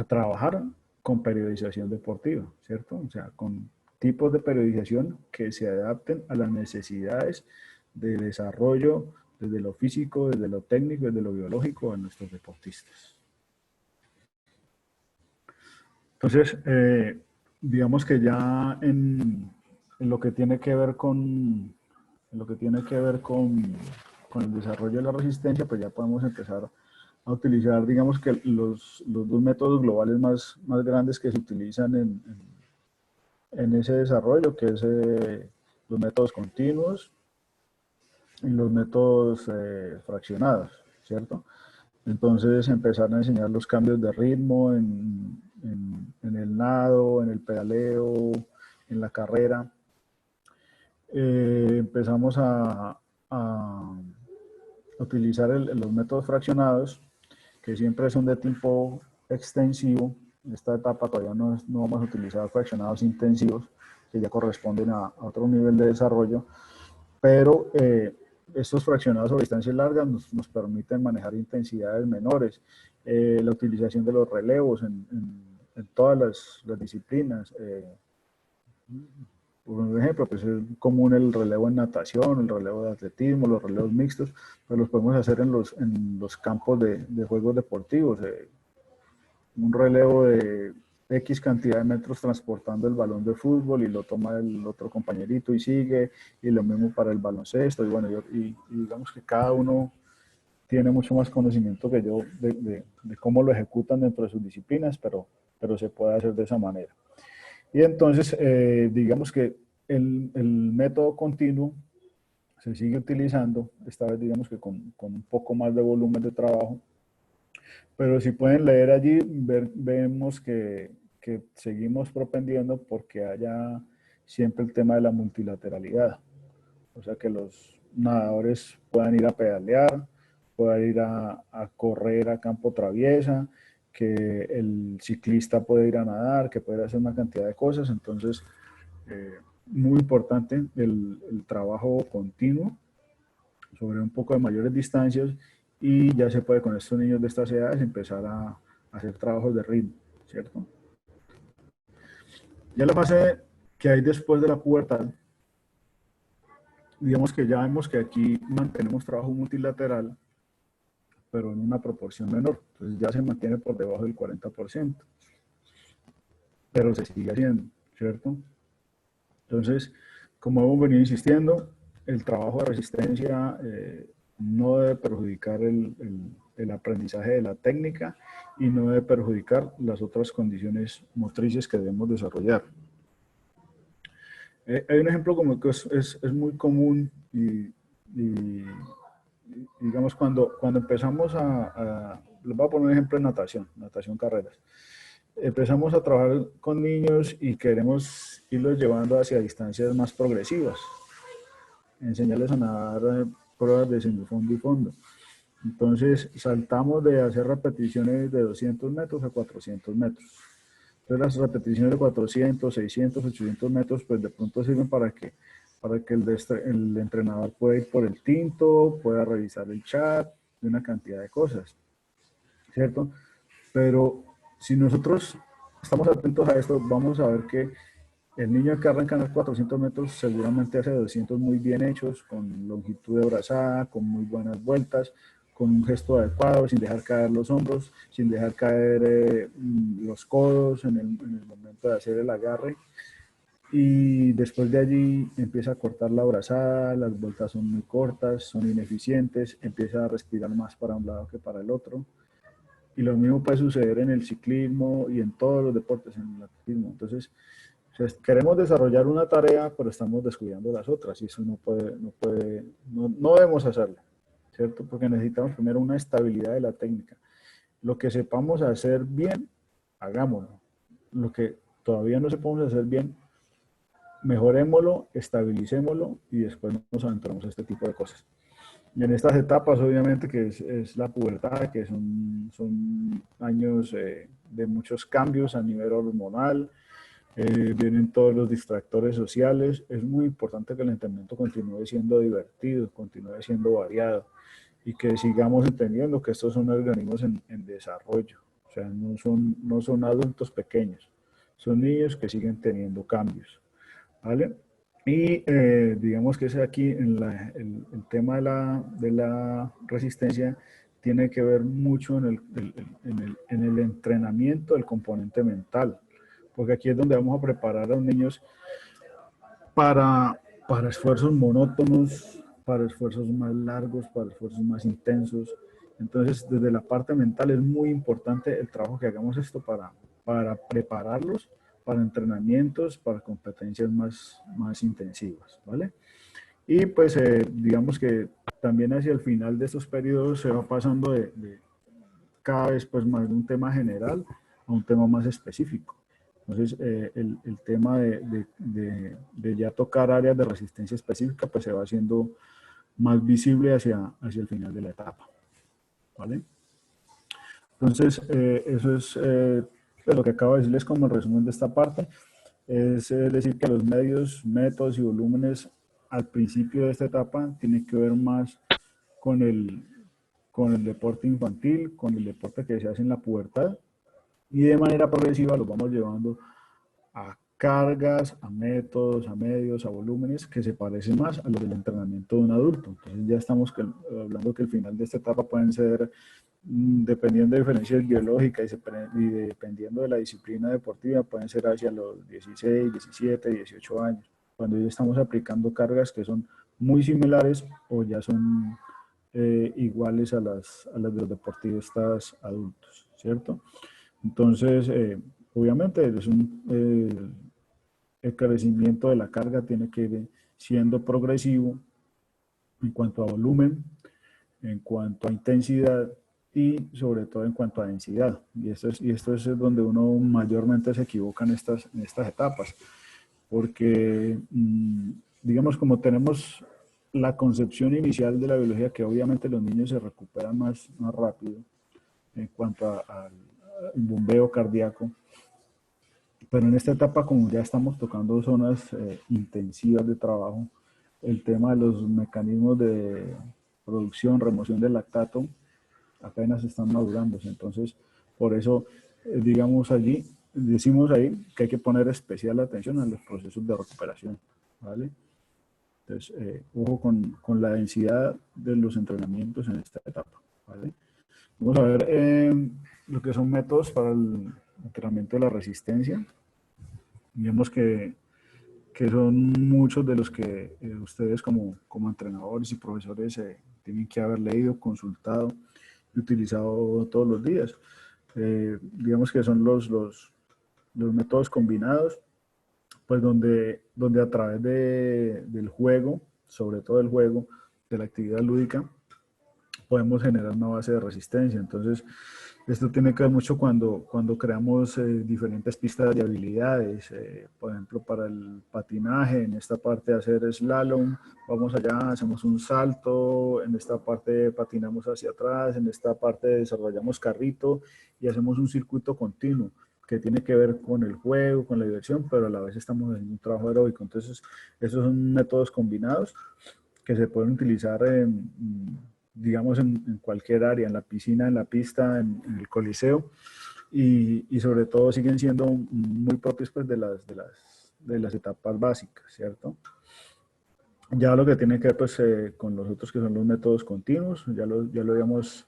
trabajar con periodización deportiva, ¿cierto? O sea, con tipos de periodización que se adapten a las necesidades de desarrollo desde lo físico, desde lo técnico, desde lo biológico de nuestros deportistas. Entonces, digamos que ya en lo que tiene que ver con el desarrollo de la resistencia, pues ya podemos empezar a utilizar, digamos que los 2 métodos globales más grandes que se utilizan en ese desarrollo, que es los métodos continuos y los métodos fraccionados, ¿cierto? Entonces empezar a enseñar los cambios de ritmo en el nado, en el pedaleo, en la carrera. Empezamos a utilizar los métodos fraccionados, que siempre son de tipo extensivo. En esta etapa todavía no vamos a utilizar fraccionados intensivos, que ya corresponden a otro nivel de desarrollo, pero estos fraccionados sobre distancias largas nos permiten manejar intensidades menores, la utilización de los relevos en todas las disciplinas. Por ejemplo, pues es común el relevo en natación, el relevo de atletismo, los relevos mixtos, pues los podemos hacer en los campos de juegos deportivos. Un relevo de X cantidad de metros transportando el balón de fútbol y lo toma el otro compañerito y sigue, y lo mismo para el baloncesto, y bueno, y digamos que cada uno tiene mucho más conocimiento que yo de cómo lo ejecutan dentro de sus disciplinas, pero se puede hacer de esa manera. Y entonces, digamos que el método continuo se sigue utilizando, esta vez digamos que con un poco más de volumen de trabajo, pero si pueden leer allí, vemos que seguimos propendiendo porque haya siempre el tema de la multilateralidad. O sea, que los nadadores puedan ir a pedalear, puedan ir a correr a campo traviesa, que el ciclista puede ir a nadar, que puede hacer una cantidad de cosas. Entonces, muy importante el trabajo continuo sobre un poco de mayores distancias, y ya se puede con estos niños de estas edades empezar a hacer trabajos de ritmo, ¿cierto? Ya la fase que hay después de la pubertad, digamos que ya vemos que aquí mantenemos trabajo multilateral, pero en una proporción menor. Entonces ya se mantiene por debajo del 40%, pero se sigue haciendo, ¿cierto? Entonces, como hemos venido insistiendo, el trabajo de resistencia no debe perjudicar el aprendizaje de la técnica y no debe perjudicar las otras condiciones motrices que debemos desarrollar. Hay un ejemplo como que es muy común y digamos cuando empezamos les voy a poner un ejemplo de natación carreras. Empezamos a trabajar con niños y queremos irlos llevando hacia distancias más progresivas, enseñarles a nadar pruebas de semifondo y fondo. Entonces saltamos de hacer repeticiones de 200 metros a 400 metros. Entonces las repeticiones de 400, 600, 800 metros pues de pronto sirven para que el entrenador pueda ir por el tinto, pueda revisar el chat y una cantidad de cosas, ¿cierto? Pero si nosotros estamos atentos a esto, vamos a ver que el niño que arranca en los 400 metros seguramente hace 200 muy bien hechos, con longitud de brazada, con muy buenas vueltas, con un gesto adecuado, sin dejar caer los hombros, sin dejar caer los codos en el momento de hacer el agarre. Y después de allí empieza a cortar la brazada, las vueltas son muy cortas, son ineficientes, empieza a respirar más para un lado que para el otro. Y lo mismo puede suceder en el ciclismo y en todos los deportes, en el atletismo. Entonces, o sea, queremos desarrollar una tarea, pero estamos descuidando las otras, y eso no debemos hacerlo, ¿cierto? Porque necesitamos primero una estabilidad de la técnica. Lo que sepamos hacer bien, hagámoslo. Lo que todavía no sepamos hacer bien, mejorémoslo, estabilicémoslo y después nos adentramos a este tipo de cosas. Y en estas etapas, obviamente, que es la pubertad, que son años de muchos cambios a nivel hormonal, vienen todos los distractores sociales. Es muy importante que el entrenamiento continúe siendo divertido, continúe siendo variado y que sigamos entendiendo que estos son organismos en desarrollo. O sea, no son adultos pequeños, son niños que siguen teniendo cambios, ¿vale? Y digamos que es aquí el tema de la resistencia tiene que ver mucho en el entrenamiento del componente mental, porque aquí es donde vamos a preparar a los niños para esfuerzos monótonos, para esfuerzos más largos, para esfuerzos más intensos. Entonces, desde la parte mental es muy importante el trabajo que hagamos esto para prepararlos para entrenamientos, para competencias más intensivas, ¿vale? Y pues digamos que también hacia el final de estos periodos se va pasando de cada vez pues más de un tema general a un tema más específico. Entonces el tema de ya tocar áreas de resistencia específica pues se va haciendo más visible hacia el final de la etapa, ¿vale? Entonces eso es lo que acabo de decirles como el resumen de esta parte. Es decir, que los medios, métodos y volúmenes al principio de esta etapa tienen que ver más con con el deporte infantil, con el deporte que se hace en la pubertad, y de manera progresiva los vamos llevando a cargas, a métodos, a medios, a volúmenes que se parecen más a los del entrenamiento de un adulto. Entonces ya estamos hablando que el final de esta etapa pueden ser, dependiendo de diferencias biológicas y dependiendo de la disciplina deportiva, pueden ser hacia los 16, 17, 18 años, cuando ya estamos aplicando cargas que son muy similares o ya son iguales a a las de los deportistas adultos, ¿cierto? Entonces, obviamente, el crecimiento de la carga tiene que ir siendo progresivo en cuanto a volumen, en cuanto a intensidad y sobre todo en cuanto a densidad. Y esto es donde uno mayormente se equivoca en estas etapas, porque, digamos, como tenemos la concepción inicial de la biología, que obviamente los niños se recuperan más rápido en cuanto al bombeo cardíaco, pero en esta etapa, como ya estamos tocando zonas intensivas de trabajo, el tema de los mecanismos de producción, remoción del lactato, apenas están madurándose. Entonces, por eso, digamos allí, decimos ahí que hay que poner especial atención a los procesos de recuperación, ¿vale? Entonces, ojo con la densidad de los entrenamientos en esta etapa, ¿vale? Vamos a ver lo que son métodos para el entrenamiento de la resistencia. Vemos que son muchos de los que ustedes como entrenadores y profesores tienen que haber leído, consultado y utilizado todos los días. Digamos que son los métodos combinados, pues donde a través del juego, sobre todo el juego, de la actividad lúdica, podemos generar una base de resistencia. Entonces, esto tiene que ver mucho cuando creamos diferentes pistas de habilidades, por ejemplo, para el patinaje, en esta parte de hacer slalom, vamos allá, hacemos un salto, en esta parte patinamos hacia atrás, en esta parte desarrollamos carrito y hacemos un circuito continuo que tiene que ver con el juego, con la diversión, pero a la vez estamos haciendo un trabajo aeróbico. Entonces, esos son métodos combinados que se pueden utilizar digamos, en cualquier área, en la piscina, en la pista, en el coliseo, y sobre todo siguen siendo muy propios pues, de las etapas básicas, ¿cierto? Ya lo que tiene que ver pues, con los otros que son los métodos continuos, ya lo habíamos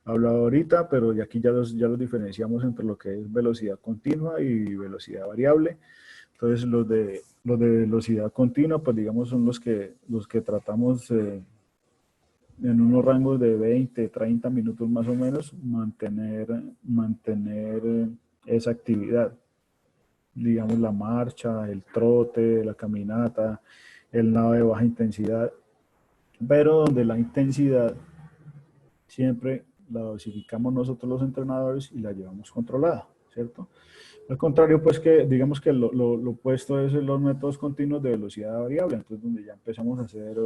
hablado ahorita, pero aquí ya los diferenciamos entre lo que es velocidad continua y velocidad variable. Entonces los de velocidad continua, pues digamos, son los que tratamos en unos rangos de 20, 30 minutos más o menos, mantener esa actividad. Digamos, la marcha, el trote, la caminata, el nado de baja intensidad, pero donde la intensidad siempre la dosificamos nosotros los entrenadores y la llevamos controlada, ¿cierto? Al contrario, pues que digamos que lo opuesto es los métodos continuos de velocidad variable, entonces donde ya empezamos a hacer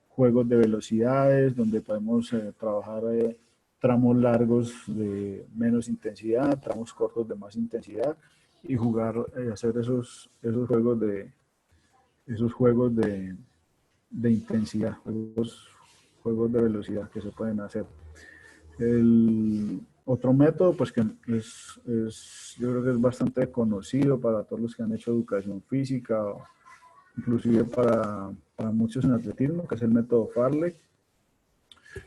juegos de velocidades, donde podemos trabajar tramos largos de menos intensidad, tramos cortos de más intensidad y jugar, hacer esos juegos de intensidad, juegos de velocidad que se pueden hacer. El otro método, pues que yo creo que es bastante conocido para todos los que han hecho educación física, o inclusive para muchos en atletismo, que es el método Farlek.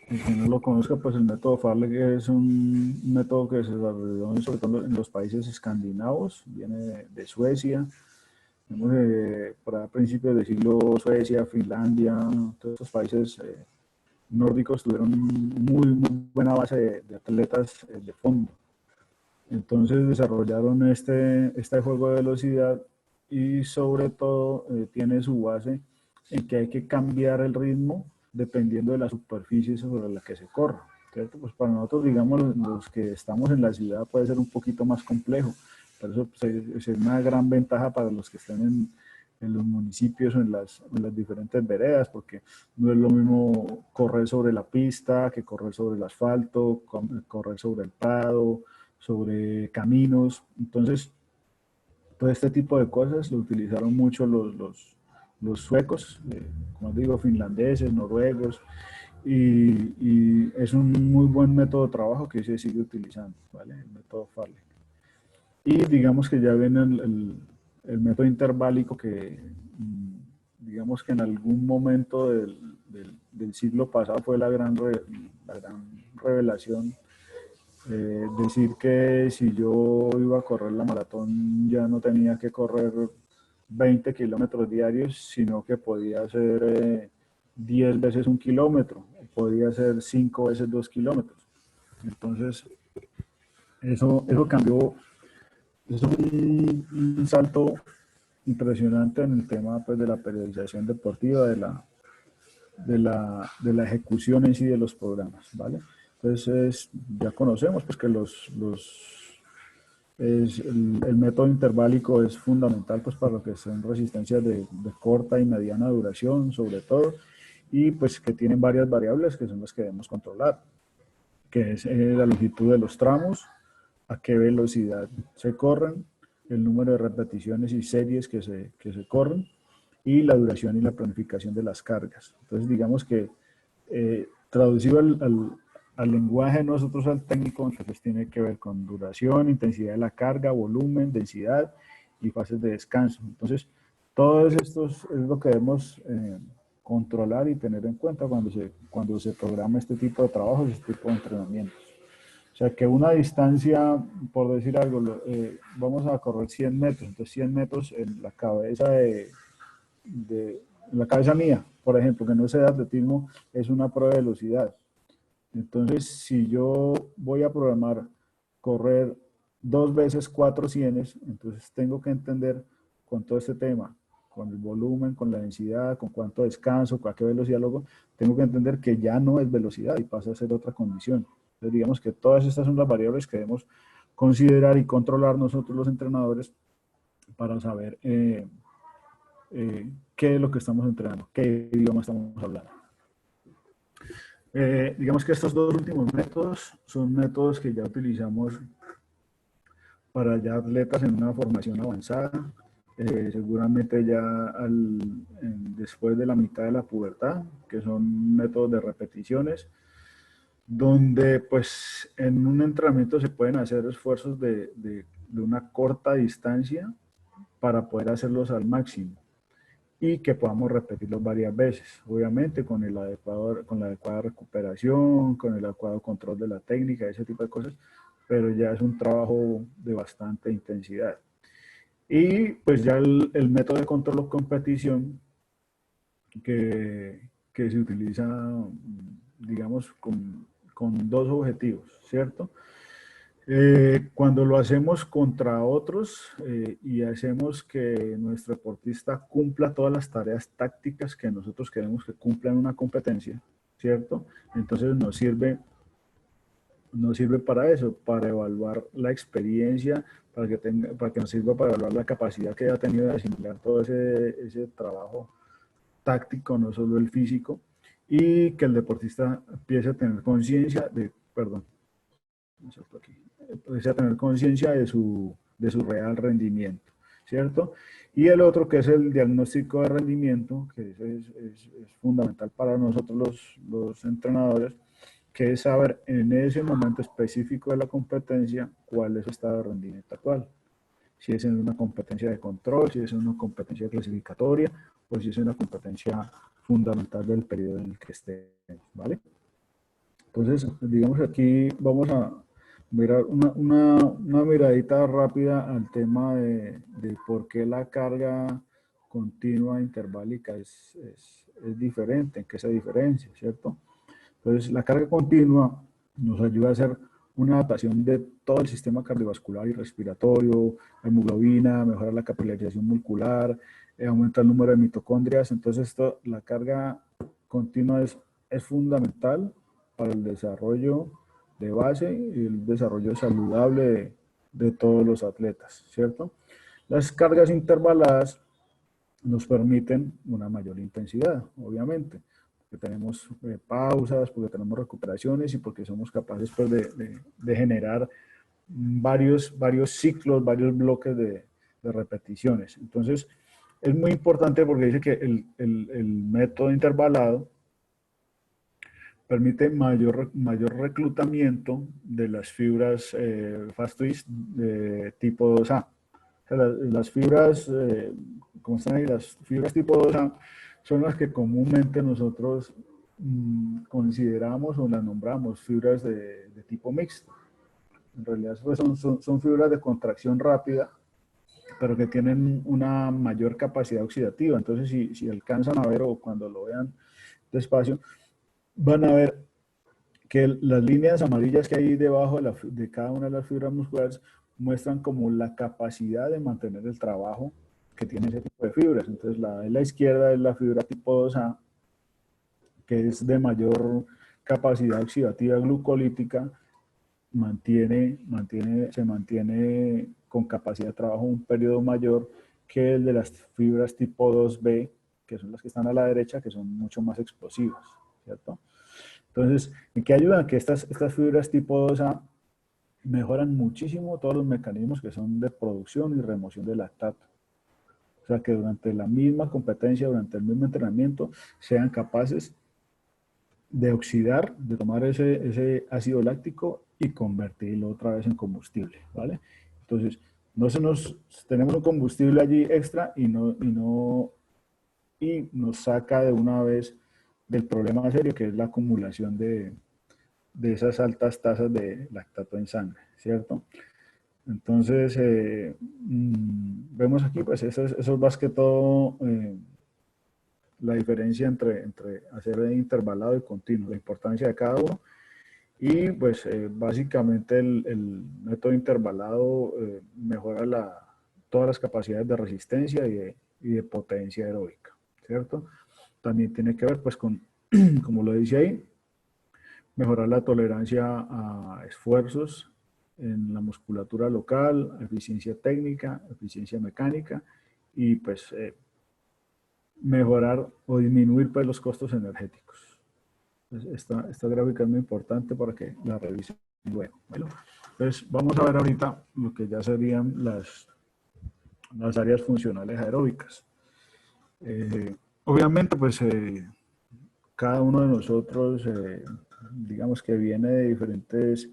El que no lo conozca, pues el método Farlek es un método que se desarrolló sobre todo en los países escandinavos, viene de Suecia. Vemos por a principios del siglo Suecia, Finlandia, todos estos países nórdicos tuvieron muy buena base de atletas de fondo. Entonces desarrollaron este juego de velocidad y sobre todo tiene su base en que hay que cambiar el ritmo dependiendo de la superficie sobre la que se corra, ¿cierto? Pues para nosotros, digamos, los que estamos en la ciudad puede ser un poquito más complejo, pero eso pues, es una gran ventaja para los que están en los municipios o en las diferentes veredas, porque no es lo mismo correr sobre la pista que correr sobre el asfalto, correr sobre el prado, sobre caminos. Entonces, Todo este tipo de cosas lo utilizaron mucho los suecos, como digo, finlandeses, noruegos, y es un muy buen método de trabajo que se sigue utilizando, ¿vale? El método Farley. Y digamos que ya viene el método interválico que, digamos que en algún momento del siglo pasado fue la gran revelación. Decir que si yo iba a correr la maratón ya no tenía que correr 20 kilómetros diarios, sino que podía hacer 10 veces 1 kilómetro, podía hacer 5 veces 2 kilómetros. Entonces, eso cambió, eso es un salto impresionante en el tema pues, de la periodización deportiva, de la ejecución en sí de los programas, ¿vale? Entonces, ya conocemos pues, que el método interválico es fundamental pues, para lo que son resistencias de corta y mediana duración, sobre todo, y pues que tienen varias variables que son las que debemos controlar, que es la longitud de los tramos, a qué velocidad se corren, el número de repeticiones y series que se corren, y la duración y la planificación de las cargas. Entonces, digamos que traducido al lenguaje nosotros al técnico, entonces tiene que ver con duración, intensidad de la carga, volumen, densidad y fases de descanso. Entonces, todos estos es lo que debemos controlar y tener en cuenta cuando se programa este tipo de trabajos, este tipo de entrenamientos. O sea, que una distancia, por decir algo, vamos a correr 100 metros, entonces 100 metros en la cabeza en la cabeza mía, por ejemplo, que no sé de atletismo, es una prueba de velocidad. Entonces, si yo voy a programar correr 2 veces 4 cienes, entonces tengo que entender con todo este tema, con el volumen, con la densidad, con cuánto descanso, con a qué velocidad luego, tengo que entender que ya no es velocidad y pasa a ser otra condición. Entonces, digamos que todas estas son las variables que debemos considerar y controlar nosotros los entrenadores para saber qué es lo que estamos entrenando, qué idioma estamos hablando. Digamos que estos dos últimos métodos son métodos que ya utilizamos para ya atletas en una formación avanzada, seguramente ya después de la mitad de la pubertad, que son métodos de repeticiones, donde pues en un entrenamiento se pueden hacer esfuerzos de una corta distancia para poder hacerlos al máximo y que podamos repetirlos varias veces, obviamente con la adecuada recuperación, con el adecuado control de la técnica, ese tipo de cosas, pero ya es un trabajo de bastante intensidad. Y pues ya el método de control o competición que se utiliza, digamos, con dos objetivos, ¿cierto? Cuando lo hacemos contra otros y hacemos que nuestro deportista cumpla todas las tareas tácticas que nosotros queremos que cumpla en una competencia, ¿cierto? Entonces nos sirve para eso, para evaluar la experiencia, para que nos sirva para evaluar la capacidad que haya tenido de asimilar todo ese trabajo táctico, no solo el físico, y que el deportista empiece a tener conciencia empiece a tener conciencia de su real rendimiento, ¿cierto? Y el otro, que es el diagnóstico de rendimiento, que es fundamental para nosotros los entrenadores, que es saber en ese momento específico de la competencia cuál es su estado de rendimiento actual. Si es en una competencia de control, si es en una competencia clasificatoria, o si es en una competencia fundamental del periodo en el que esté, ¿vale? Entonces, digamos que aquí vamos a mirar una miradita rápida al tema de por qué la carga continua interválica es diferente, en qué se diferencia, ¿cierto? Entonces, la carga continua nos ayuda a hacer una adaptación de todo el sistema cardiovascular y respiratorio, la hemoglobina, mejora la capilarización muscular, aumenta el número de mitocondrias. Entonces, la carga continua es fundamental para el desarrollo de base y el desarrollo saludable de todos los atletas, ¿cierto? Las cargas intervaladas nos permiten una mayor intensidad, obviamente, porque tenemos pausas, porque tenemos recuperaciones y porque somos capaces pues, de generar varios ciclos, varios bloques de repeticiones. Entonces, es muy importante porque dice que el método intervalado permite mayor reclutamiento de las fibras fast twist de tipo 2A. O sea, las fibras, como están ahí, las fibras tipo 2A son las que comúnmente nosotros consideramos o las nombramos fibras de tipo mixto. En realidad pues, son fibras de contracción rápida, pero que tienen una mayor capacidad oxidativa. Entonces, si alcanzan a ver o cuando lo vean despacio, van a ver que las líneas amarillas que hay debajo de cada una de las fibras musculares muestran como la capacidad de mantener el trabajo que tiene ese tipo de fibras. Entonces, la de la izquierda es la fibra tipo 2A, que es de mayor capacidad oxidativa glucolítica, se mantiene con capacidad de trabajo un periodo mayor que el de las fibras tipo 2B, que son las que están a la derecha, que son mucho más explosivas, ¿cierto? Entonces, ¿en qué ayudan? Que estas fibras tipo 2A mejoran muchísimo todos los mecanismos que son de producción y remoción de lactato. O sea, que durante la misma competencia, durante el mismo entrenamiento, sean capaces de oxidar, de tomar ese ácido láctico y convertirlo otra vez en combustible, ¿vale? Entonces, tenemos un combustible allí extra y nos saca de una vez del problema serio que es la acumulación de esas altas tasas de lactato en sangre, ¿cierto? Entonces, vemos aquí, pues eso es más que todo la diferencia entre hacer intervalado y continuo, la importancia de cada uno. Y pues básicamente el método intervalado mejora todas las capacidades de resistencia y de potencia aeróbica, ¿cierto? También tiene que ver pues con, como lo dice ahí, mejorar la tolerancia a esfuerzos en la musculatura local, eficiencia técnica, eficiencia mecánica y pues mejorar o disminuir pues, los costos energéticos. Esta gráfica es muy importante para que la revisen luego. Bueno, entonces vamos a ver ahorita lo que ya serían las áreas funcionales aeróbicas. Obviamente, pues cada uno de nosotros, digamos que viene de diferentes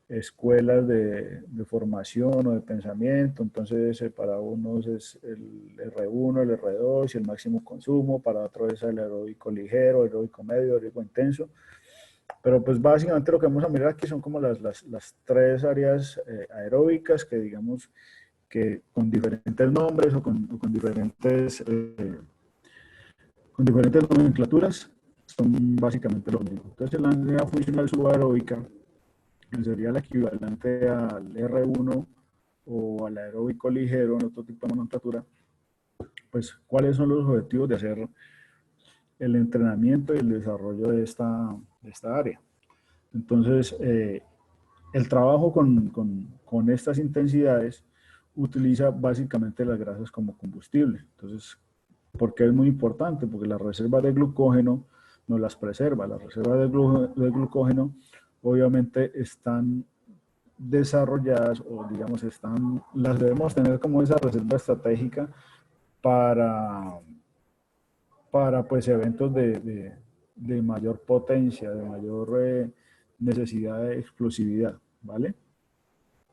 escuelas de formación o de pensamiento, entonces para unos es el R1, el R2 y el máximo consumo, para otros es el aeróbico ligero, aeróbico medio, aeróbico intenso, pero pues básicamente lo que vamos a mirar aquí son como las tres áreas aeróbicas que digamos que con diferentes nombres o con diferentes nomenclaturas son básicamente lo mismo. Entonces la área funcional subaeróbica que sería el equivalente al R1 o al aeróbico ligero en otro tipo de nomenclatura, pues cuáles son los objetivos de hacer el entrenamiento y el desarrollo de esta área. Entonces, el trabajo con estas intensidades utiliza básicamente las grasas como combustible. Entonces, ¿por qué es muy importante? Porque las reservas de glucógeno no las preserva. Las reservas de glucógeno obviamente están desarrolladas o digamos las debemos tener como esa reserva estratégica para pues eventos de mayor potencia, de mayor necesidad de explosividad, ¿vale?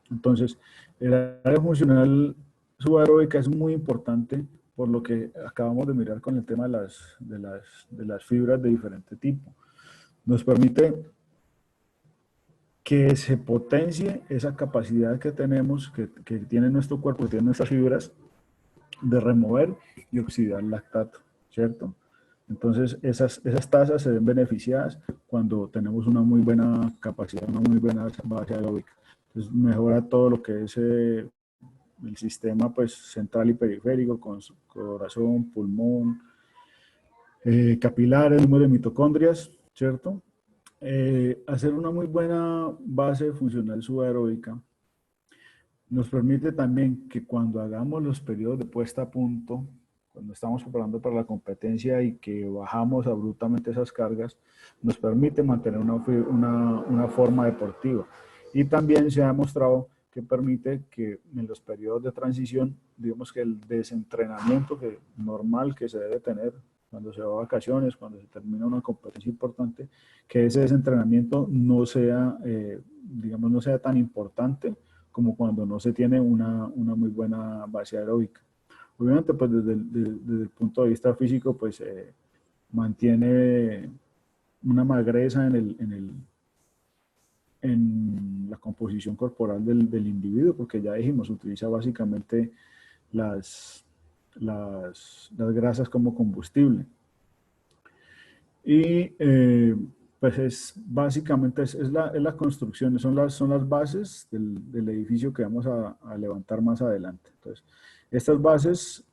Entonces, el área funcional subaeróbica es muy importante por lo que acabamos de mirar con el tema de las fibras de diferente tipo. Nos permite que se potencie esa capacidad que tenemos, que tiene nuestro cuerpo, que tiene nuestras fibras, de remover y oxidar lactato, ¿cierto? Entonces, esas tasas se ven beneficiadas cuando tenemos una muy buena capacidad, una muy buena base aeróbica. Entonces, mejora todo lo que es el sistema pues, central y periférico, con corazón, pulmón, capilares, número de mitocondrias, ¿cierto? Hacer una muy buena base funcional subaeróbica nos permite también que cuando hagamos los periodos de puesta a punto, cuando estamos preparando para la competencia y que bajamos abruptamente esas cargas, nos permite mantener una forma deportiva. Y también se ha demostrado que permite que en los periodos de transición, digamos que el desentrenamiento normal que se debe tener cuando se va a vacaciones, cuando se termina una competencia importante, que ese desentrenamiento no sea, digamos, no sea tan importante como cuando no se tiene una muy buena base aeróbica. Obviamente, pues desde el punto de vista físico, pues mantiene una magreza en la composición corporal del individuo, porque ya dijimos, utiliza básicamente las grasas como combustible. Y pues básicamente es la construcción, son las bases del edificio que vamos a levantar más adelante. Entonces, estas bases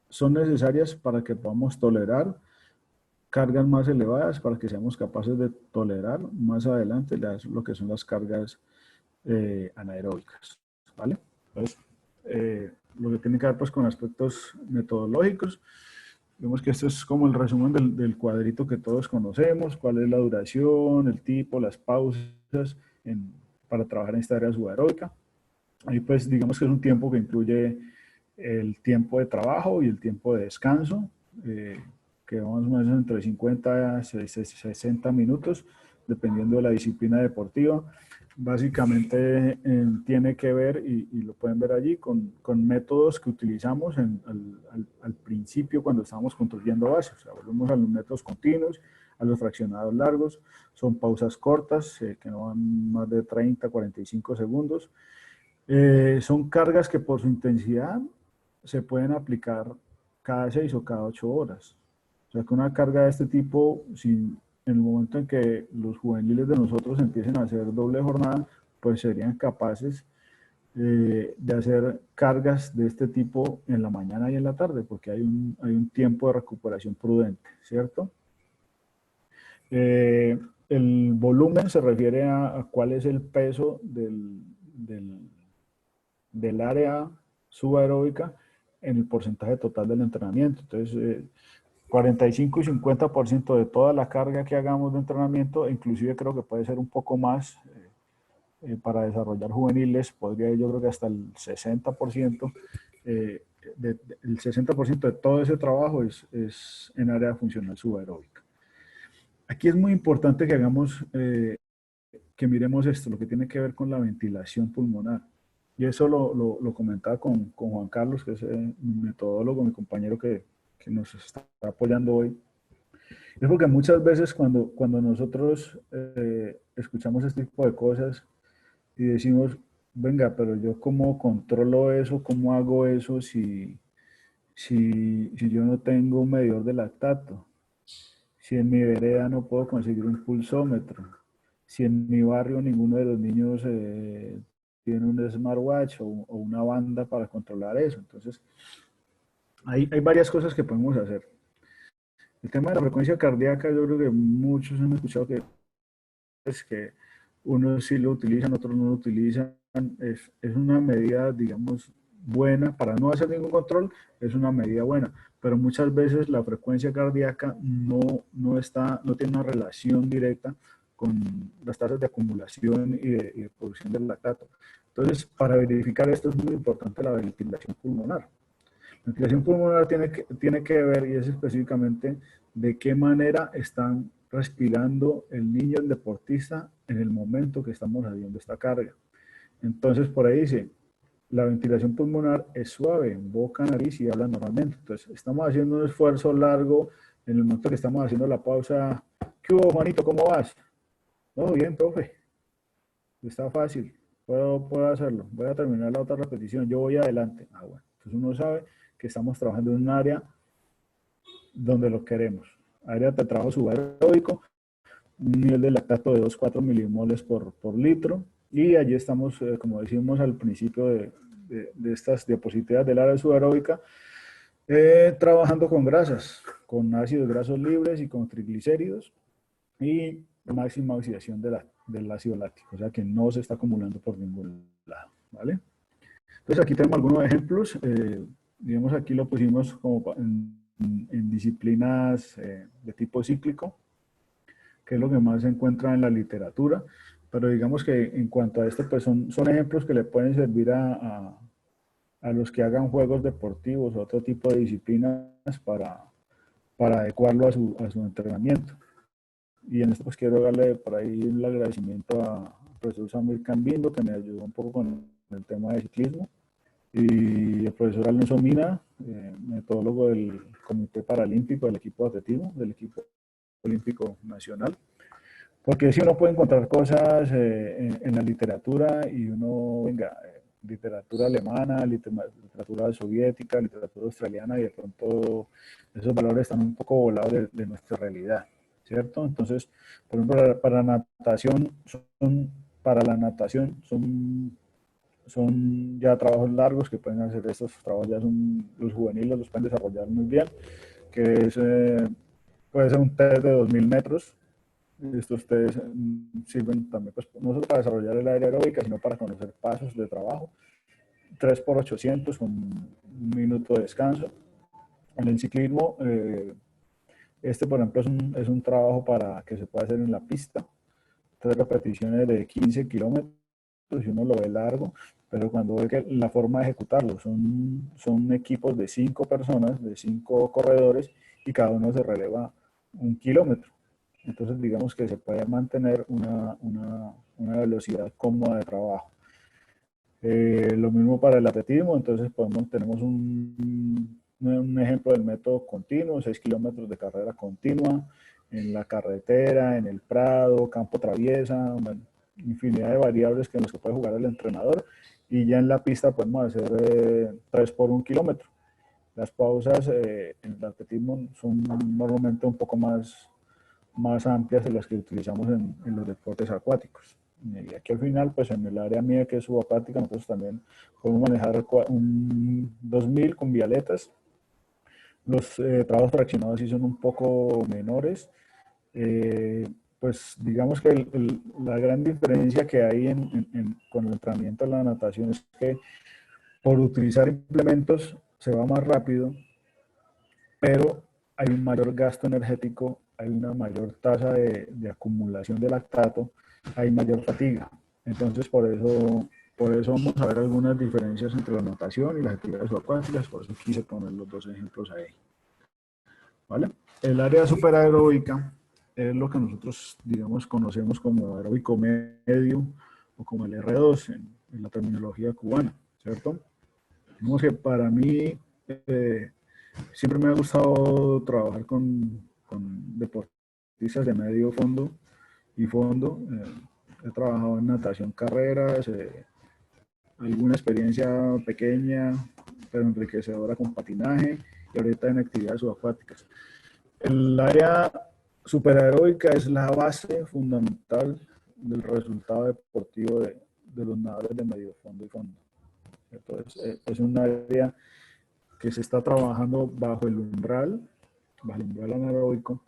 son necesarias para que podamos tolerar cargas más elevadas, para que seamos capaces de tolerar más adelante lo que son las cargas anaeróbicas, ¿vale? Entonces, lo que tiene que ver pues con aspectos metodológicos, vemos que esto es como el resumen del cuadrito que todos conocemos, cuál es la duración, el tipo, las pausas para trabajar en esta área subaeróbica. Ahí pues digamos que es un tiempo que incluye el tiempo de trabajo y el tiempo de descanso, que vamos más o menos entre 50 a 60 minutos, dependiendo de la disciplina deportiva. Básicamente tiene que ver, y lo pueden ver allí, con métodos que utilizamos al principio cuando estamos construyendo bases. O sea, volvemos a los métodos continuos, a los fraccionados largos, son pausas cortas, que no van más de 30, 45 segundos. Son cargas que por su intensidad se pueden aplicar cada 6 o cada 8 horas. O sea que una carga de este tipo, en el momento en que los juveniles de nosotros empiecen a hacer doble jornada, pues serían capaces de hacer cargas de este tipo en la mañana y en la tarde, porque hay un tiempo de recuperación prudente, ¿cierto? El volumen se refiere a cuál es el peso del área subaeróbica en el porcentaje total del entrenamiento. Entonces, 45 y 50% de toda la carga que hagamos de entrenamiento, inclusive creo que puede ser un poco más para desarrollar juveniles, podría yo creo que hasta el 60%, el 60% de todo ese trabajo es en área funcional subaeróbica. Aquí es muy importante que hagamos, que miremos esto, lo que tiene que ver con la ventilación pulmonar. Y eso lo comentaba con Juan Carlos, que es mi metodólogo, mi compañero que nos está apoyando hoy. Es porque muchas veces cuando nosotros escuchamos este tipo de cosas y decimos, venga, pero yo cómo controlo eso, cómo hago eso si yo no tengo un medidor de lactato, si en mi vereda no puedo conseguir un pulsómetro, si en mi barrio ninguno de los niños tiene un smartwatch o una banda para controlar eso. Entonces, hay varias cosas que podemos hacer. El tema de la frecuencia cardíaca, yo creo que muchos han escuchado que es que unos sí lo utilizan, otros no lo utilizan. Es una medida, digamos, buena para no hacer ningún control, es una medida buena, pero muchas veces la frecuencia cardíaca no tiene una relación directa con las tasas de acumulación y de producción del lactato. Entonces, para verificar esto es muy importante la ventilación pulmonar. La ventilación pulmonar tiene que ver, y es específicamente, de qué manera están respirando el niño, el deportista, en el momento que estamos haciendo esta carga. Entonces, por ahí dice, la ventilación pulmonar es suave, boca, nariz y habla normalmente. Entonces, estamos haciendo un esfuerzo largo en el momento que estamos haciendo la pausa. ¿Qué hubo, Juanito? ¿Cómo vas? No, bien, profe. Está fácil. Puedo hacerlo. Voy a terminar la otra repetición. Yo voy adelante. Ah, bueno. Entonces uno sabe que estamos trabajando en un área donde lo queremos. Área de trabajo subaeróbico, un nivel de lactato de 2,4 milimoles por litro. Y allí estamos, como decimos al principio de estas diapositivas del área subaeróbica, trabajando con grasas, con ácidos grasos libres y con triglicéridos y máxima oxidación del ácido láctico, o sea que no se está acumulando por ningún lado, ¿vale? Entonces aquí tenemos algunos ejemplos, digamos aquí lo pusimos como en disciplinas de tipo cíclico, que es lo que más se encuentra en la literatura. pero digamos que en cuanto a esto, pues son ejemplos que le pueden servir a los que hagan juegos deportivos o otro tipo de disciplinas para adecuarlo a su entrenamiento. Y en esto pues quiero darle por ahí el agradecimiento al profesor Samir Cambindo, que me ayudó un poco con el tema de ciclismo, y el profesor Alonso Mina, metodólogo del Comité Paralímpico del equipo de atletismo, del equipo olímpico nacional. Porque si uno puede encontrar cosas en la literatura y uno, venga, literatura alemana, literatura soviética, literatura australiana, y de pronto esos valores están un poco volados de nuestra realidad, ¿cierto? Entonces, por ejemplo, para la natación son ya trabajos largos que pueden hacer estos trabajos, ya son los juveniles, los pueden desarrollar muy bien, que es, puede ser un test de 2000 metros. Estos test sirven también, pues, no solo para desarrollar el área aeróbica, sino para conocer pasos de trabajo. 3 por 800 con un minuto de descanso. En el ciclismo, por ejemplo, es un trabajo para que se pueda hacer en la pista. 3 repeticiones de 15 kilómetros, y uno lo ve largo, pero cuando ve que la forma de ejecutarlo son equipos de 5 personas, de 5 corredores, y cada uno se releva 1 kilómetro. Entonces, digamos que se puede mantener una velocidad cómoda de trabajo. Lo mismo para el atletismo, entonces tenemos un ejemplo del método continuo, 6 kilómetros de carrera continua, en la carretera, en el prado, campo traviesa, una infinidad de variables que en los que puede jugar el entrenador, y ya en la pista podemos hacer 3 por 1 kilómetro. Las pausas en el atletismo son normalmente un poco más amplias de las que utilizamos en los deportes acuáticos. Y aquí al final, pues en el área mía que es subacuática, nosotros también podemos manejar un 2000 con vialetas. Los trabajos fraccionados sí son un poco menores. Pues digamos que la gran diferencia que hay con el entrenamiento de la natación es que por utilizar implementos se va más rápido, pero hay un mayor gasto energético, hay una mayor tasa de acumulación de lactato, hay mayor fatiga. Entonces, por eso vamos a ver algunas diferencias entre la natación y las actividades subacuáticas, por eso quise poner los dos ejemplos ahí. ¿Vale? El área superaeróbica es lo que nosotros, digamos, conocemos como aeróbico medio o como el R2 en la terminología cubana, ¿cierto? Digamos que para mí siempre me ha gustado trabajar con deportistas de medio fondo y fondo. He trabajado en natación carreras, alguna experiencia pequeña pero enriquecedora con patinaje, y ahorita en actividades subacuáticas. El área superaeróbica es la base fundamental del resultado deportivo de los nadadores de medio fondo y fondo. Entonces, es un área que se está trabajando bajo el umbral anaeróbico,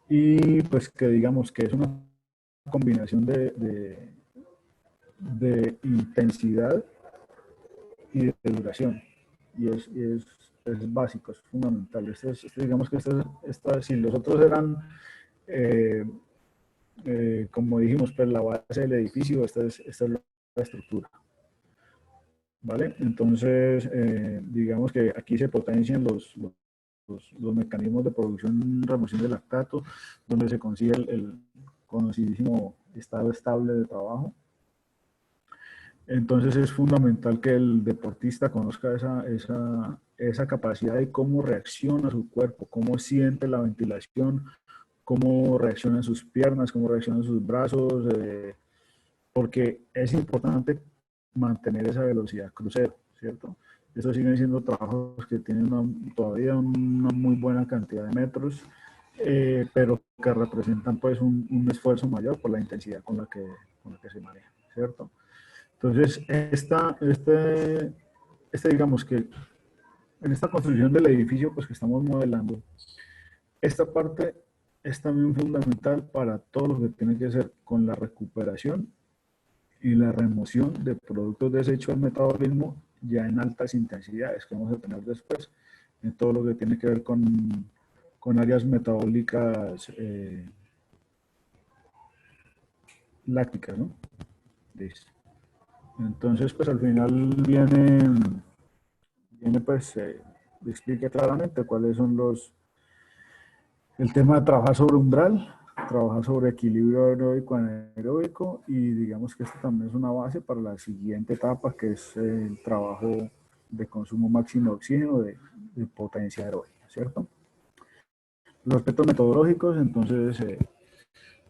y pues que digamos que es una combinación de intensidad y de duración, y es básico, es fundamental. Digamos que si los otros eran, como dijimos, pues la base del edificio, esta es la estructura. ¿Vale? Entonces, digamos que aquí se potencian los mecanismos de producción y remoción de lactato, donde se consigue el conocidísimo estado estable de trabajo. Entonces es fundamental que el deportista conozca esa capacidad de cómo reacciona su cuerpo, cómo siente la ventilación, cómo reaccionan sus piernas, cómo reaccionan sus brazos, porque es importante mantener esa velocidad crucero, ¿cierto? Estos siguen siendo trabajos que tienen todavía una muy buena cantidad de metros, pero que representan pues un esfuerzo mayor por la intensidad con la que se maneja, ¿cierto? Entonces, digamos que en esta construcción del edificio pues que estamos modelando, esta parte es también fundamental para todo lo que tiene que ver con la recuperación y la remoción de productos desechos al metabolismo ya en altas intensidades que vamos a tener después, en todo lo que tiene que ver con áreas metabólicas lácticas, ¿no? Listo. Entonces, pues al final viene pues, explica claramente cuáles son el tema de trabajar sobre umbral, trabajar sobre equilibrio aeróbico anaeróbico, y digamos que esto también es una base para la siguiente etapa, que es el trabajo de consumo máximo de oxígeno de potencia aeróbica, ¿cierto? Los aspectos metodológicos, entonces,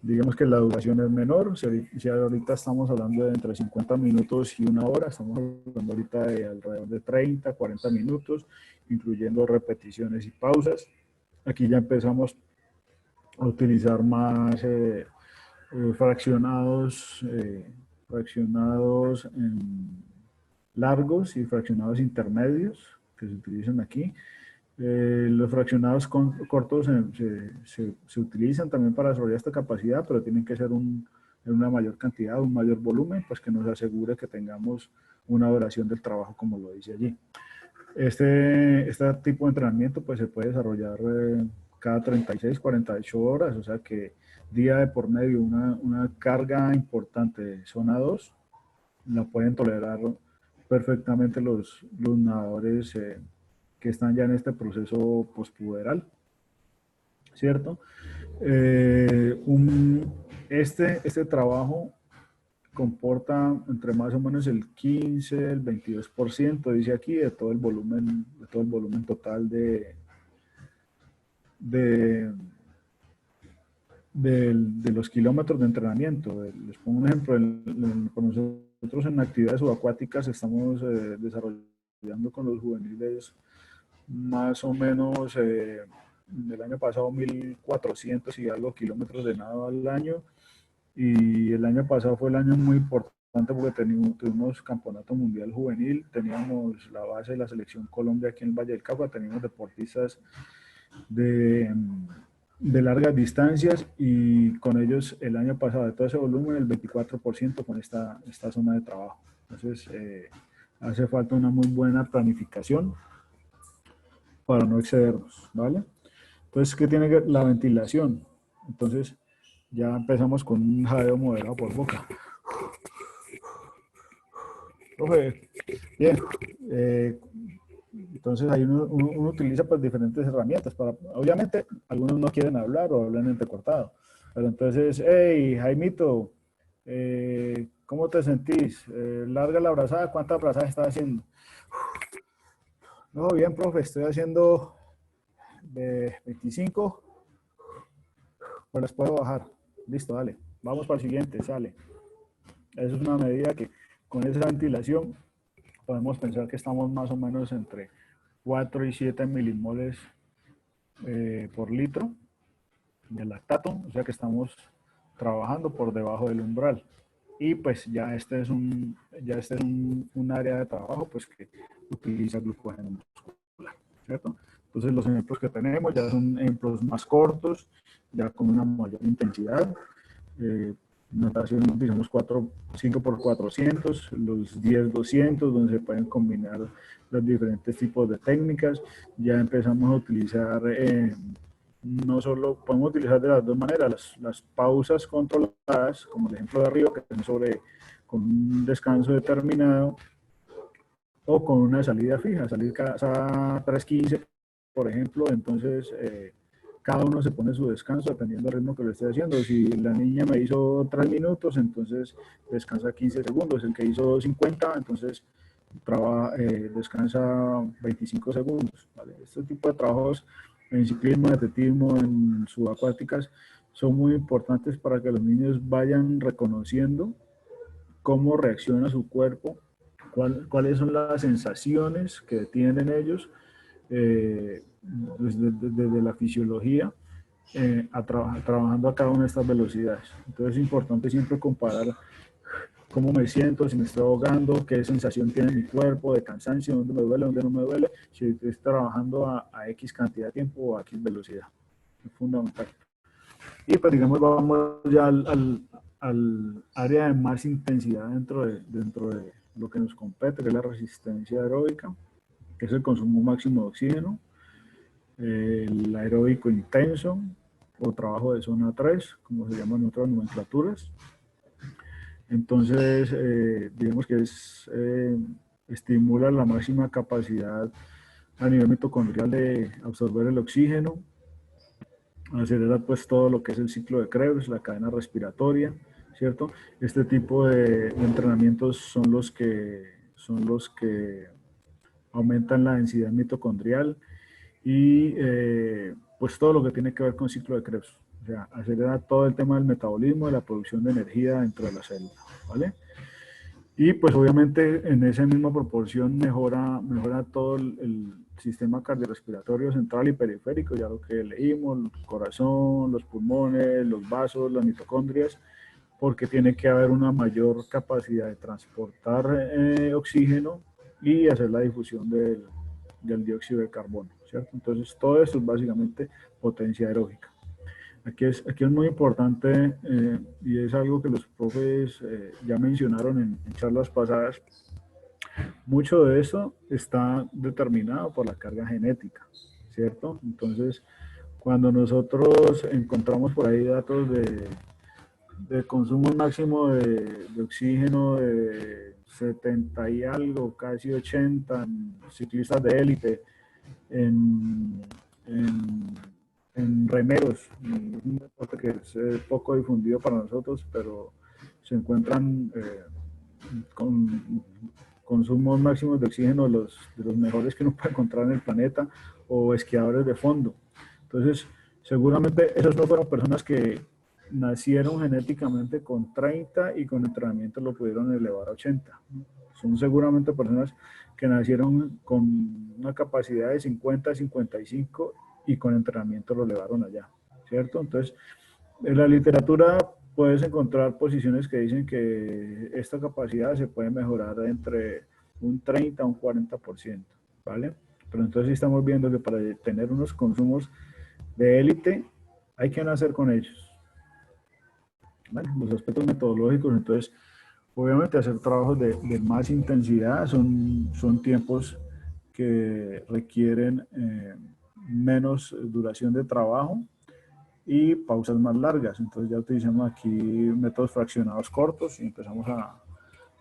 digamos que la duración es menor. Si ahorita estamos hablando de entre 50 minutos y una hora, estamos hablando ahorita de alrededor de 30, 40 minutos, incluyendo repeticiones y pausas. Aquí ya empezamos a utilizar más fraccionados largos y fraccionados intermedios que se utilizan aquí. Los fraccionados cortos se utilizan también para desarrollar esta capacidad, pero tienen que ser en una mayor cantidad, un mayor volumen, pues que nos asegure que tengamos una duración del trabajo como lo dice allí. Este tipo de entrenamiento pues se puede desarrollar cada 36, 48 horas, o sea que día de por medio una carga importante de zona 2 la pueden tolerar perfectamente los nadadores que están ya en este proceso postpuberal, ¿cierto? Este trabajo comporta entre más o menos el 15, el 22%, dice aquí, de todo el volumen total de los kilómetros de entrenamiento. Les pongo un ejemplo, nosotros en actividades subacuáticas estamos desarrollando con los juveniles más o menos el año pasado 1.400 y algo kilómetros de nado al año, y el año pasado fue el año muy importante porque tuvimos campeonato mundial juvenil, teníamos la base de la selección Colombia aquí en el Valle del Cauca, teníamos deportistas de largas distancias, y con ellos el año pasado de todo ese volumen el 24% con esta zona de trabajo. Entonces hace falta una muy buena planificación para no excedernos, ¿vale? Entonces, ¿qué tiene la ventilación? Entonces, ya empezamos con un jadeo moderado por boca. Profe, bien. Entonces, ahí uno utiliza pues diferentes herramientas. Obviamente, algunos no quieren hablar o hablan entrecortado. Pero entonces, hey, Jaimito, ¿cómo te sentís? Larga la abrazada, ¿cuántas abrazadas estás haciendo? No, bien, profe, estoy haciendo de 25, pues las puedo bajar. Listo, dale. Vamos para el siguiente, sale. Eso es una medida que con esa ventilación podemos pensar que estamos más o menos entre 4 y 7 milimoles por litro de lactato, o sea que estamos trabajando por debajo del umbral. Y pues ya este es un área de trabajo pues que utiliza glucógeno muscular, ¿cierto? Entonces los ejemplos que tenemos ya son ejemplos más cortos, ya con una mayor intensidad. Notación, digamos 5 por 400, los 10-200, donde se pueden combinar los diferentes tipos de técnicas. Ya empezamos a utilizar, no solo podemos utilizar de las dos maneras, las pausas controladas, como el ejemplo de arriba, que son con un descanso determinado, o con una salida fija, salir cada 3:15, por ejemplo. Entonces, cada uno se pone su descanso dependiendo del ritmo que lo esté haciendo. Si la niña me hizo 3 minutos, entonces descansa 15 segundos. El que hizo 50, entonces descansa 25 segundos. ¿Vale? Este tipo de trabajos en ciclismo, en atletismo, en subacuáticas, son muy importantes para que los niños vayan reconociendo cómo reacciona su cuerpo, cuáles son las sensaciones que tienen ellos desde la fisiología trabajando a cada una de estas velocidades. Entonces es importante siempre comparar cómo me siento, si me estoy ahogando, qué sensación tiene mi cuerpo de cansancio, dónde me duele, dónde no me duele, si estoy trabajando a X cantidad de tiempo o a X velocidad. Es fundamental. Y pues digamos vamos ya al área de más intensidad dentro de lo que nos compete, que es la resistencia aeróbica, que es el consumo máximo de oxígeno, el aeróbico intenso o trabajo de zona 3, como se llaman en otras nomenclaturas. Entonces, digamos que estimula la máxima capacidad a nivel mitocondrial de absorber el oxígeno, acelera pues todo lo que es el ciclo de Krebs, la cadena respiratoria, ¿cierto? Este tipo de entrenamientos son los que aumentan la densidad mitocondrial y pues todo lo que tiene que ver con ciclo de Krebs. O sea, acelera todo el tema del metabolismo, de la producción de energía dentro de la célula, ¿vale? Y pues obviamente en esa misma proporción mejora todo el sistema cardiorrespiratorio central y periférico, ya lo que leímos, el corazón, los pulmones, los vasos, las mitocondrias, porque tiene que haber una mayor capacidad de transportar oxígeno y hacer la difusión del dióxido de carbono, ¿cierto? Entonces todo esto es básicamente potencia aeróbica. Aquí es muy importante y es algo que los profes ya mencionaron en charlas pasadas. Mucho de eso está determinado por la carga genética, ¿cierto? Entonces, cuando nosotros encontramos por ahí datos de consumo máximo de oxígeno de 70 y algo, casi 80 en ciclistas de élite, en, en, en remeros, un deporte que es poco difundido para nosotros, pero se encuentran con consumos máximos de oxígeno de los mejores que uno puede encontrar en el planeta, o esquiadores de fondo. Entonces, seguramente esas no fueron personas que nacieron genéticamente con 30 y con entrenamiento lo pudieron elevar a 80. Son seguramente personas que nacieron con una capacidad de 50, 55 y con entrenamiento lo elevaron allá, ¿cierto? Entonces, en la literatura puedes encontrar posiciones que dicen que esta capacidad se puede mejorar entre un 30 a un 40%, ¿vale? Pero entonces estamos viendo que para tener unos consumos de élite hay que nacer con ellos. ¿Vale? Los aspectos metodológicos, entonces, obviamente hacer trabajos de más intensidad son tiempos que requieren menos duración de trabajo y pausas más largas. Entonces ya utilizamos aquí métodos fraccionados cortos y empezamos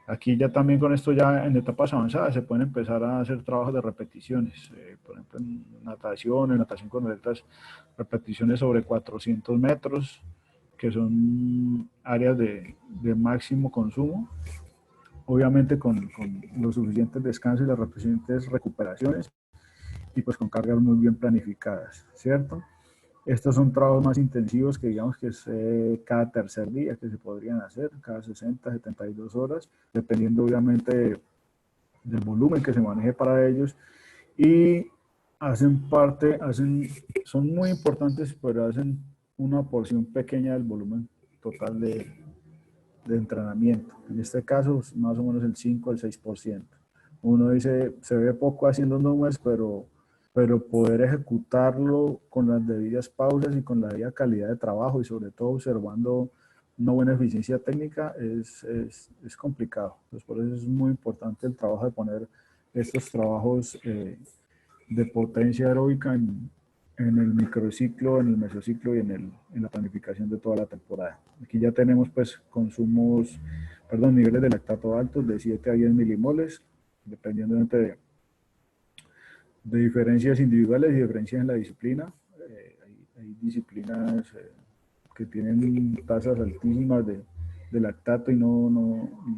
aquí ya también con esto ya en etapas avanzadas se pueden empezar a hacer trabajos de repeticiones. Por ejemplo, en natación con atletas, repeticiones sobre 400 metros, que son áreas de máximo consumo, obviamente con los suficientes descansos y las suficientes recuperaciones y pues con cargas muy bien planificadas, ¿cierto? Estos son trabajos más intensivos que digamos que es cada tercer día que se podrían hacer, cada 60, 72 horas, dependiendo obviamente del volumen que se maneje para ellos. Y son muy importantes, pero hacen una porción pequeña del volumen total de entrenamiento. En este caso, más o menos el 5 al 6%. Uno dice, se ve poco haciendo números, pero poder ejecutarlo con las debidas pausas y con la debida calidad de trabajo y sobre todo observando una buena eficiencia técnica es complicado. Entonces, por eso es muy importante el trabajo de poner estos trabajos de potencia aeróbica en el microciclo, en el mesociclo y en la planificación de toda la temporada. Aquí ya tenemos pues niveles de lactato altos de 7 a 10 milimoles, dependiendo de diferencias individuales y diferencias en la disciplina. Hay disciplinas que tienen tasas altísimas de lactato y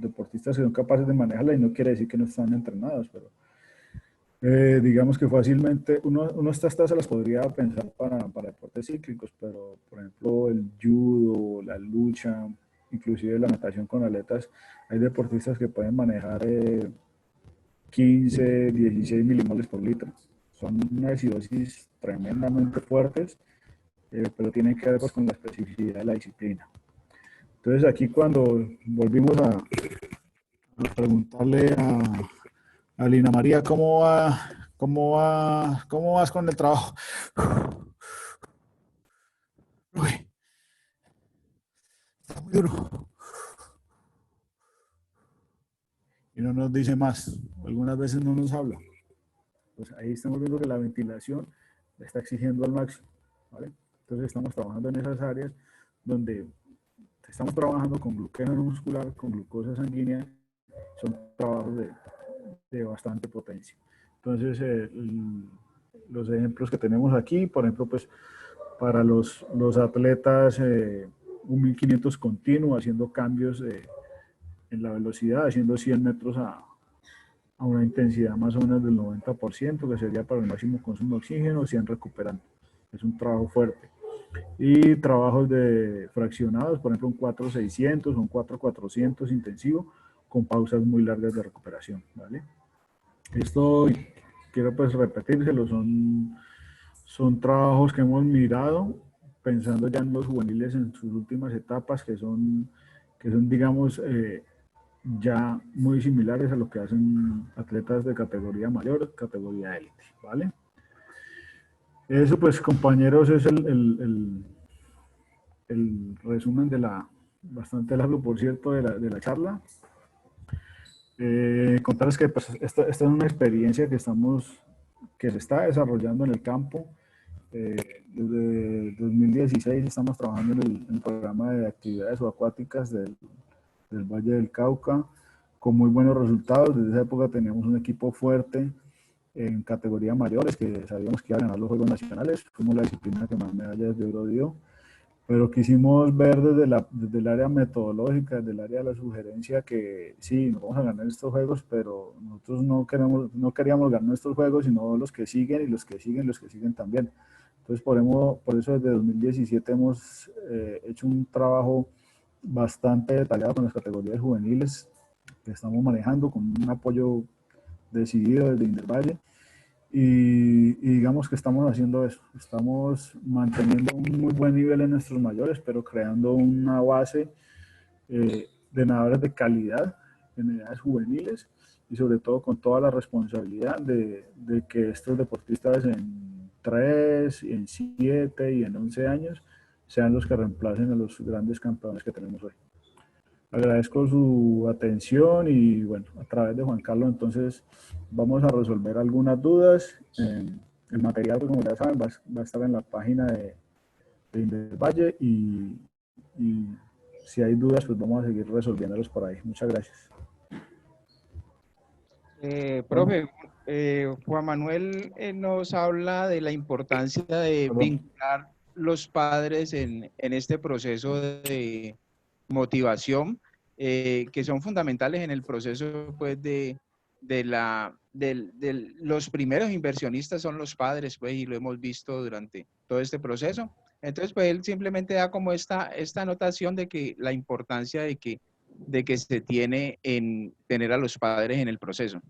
deportistas que son capaces de manejarla y no quiere decir que no están entrenados, pero digamos que fácilmente uno estas tasas las podría pensar para deportes cíclicos, pero por ejemplo el judo, la lucha, inclusive la natación con aletas, hay deportistas que pueden manejar 15, 16 milimoles por litro. Son unas acidosis tremendamente fuertes, pero tienen que ver pues, con la especificidad de la disciplina. Entonces aquí cuando volvimos a preguntarle a Lina María cómo vas con el trabajo. Uy, está muy duro. Y no nos dice más. Algunas veces no nos habla. Pues ahí estamos viendo que la ventilación la está exigiendo al máximo, ¿vale? Entonces estamos trabajando en esas áreas donde estamos trabajando con glucógeno muscular, con glucosa sanguínea, son trabajos de bastante potencia. Entonces, los ejemplos que tenemos aquí, por ejemplo, pues para los atletas, un 1500 continuo, haciendo cambios en la velocidad, haciendo 100 metros a una intensidad más o menos del 90%, que sería para el máximo consumo de oxígeno, 100 recuperando. Es un trabajo fuerte. Y trabajos de fraccionados, por ejemplo, un 4600 o un 4400 intensivo, con pausas muy largas de recuperación, ¿vale? Esto, quiero pues repetírselo, son trabajos que hemos mirado pensando ya en los juveniles en sus últimas etapas, que son digamos, ya muy similares a lo que hacen atletas de categoría mayor, categoría élite, ¿vale? Eso pues, compañeros, es el resumen bastante largo, por cierto, de la charla. Contarles que pues, esta es una experiencia que se está desarrollando en el campo. Desde 2016 estamos trabajando en el programa de actividades subacuáticas del Valle del Cauca, con muy buenos resultados. Desde esa época teníamos un equipo fuerte en categoría mayores, que sabíamos que iba a ganar los Juegos Nacionales. Fuimos la disciplina que más medallas de oro dio. Pero quisimos ver desde el área metodológica, desde el área de la sugerencia, que sí, nos vamos a ganar estos juegos, pero nosotros no queríamos ganar estos juegos, sino los que siguen y los que siguen también. Entonces, por eso desde 2017 hemos hecho un trabajo bastante detallado con las categorías juveniles que estamos manejando, con un apoyo decidido desde Indervalle. Y digamos que estamos haciendo eso, estamos manteniendo un muy buen nivel en nuestros mayores, pero creando una base de nadadores de calidad en edades juveniles y sobre todo con toda la responsabilidad de que estos deportistas en 3, en 7 y en 11 años sean los que reemplacen a los grandes campeones que tenemos hoy. Agradezco su atención y bueno, a través de Juan Carlos entonces vamos a resolver algunas dudas. El material, como ya saben, va a estar en la página de Indervalle y si hay dudas, pues vamos a seguir resolviéndolos por ahí. Muchas gracias. Profe, Juan Manuel nos habla de la importancia de vincular los padres en este proceso de motivación, que son fundamentales en el proceso pues, de los primeros inversionistas son los padres, pues, y lo hemos visto durante todo este proceso. Entonces, pues él simplemente da como esta anotación de que la importancia de que se tiene en tener a los padres en el proceso.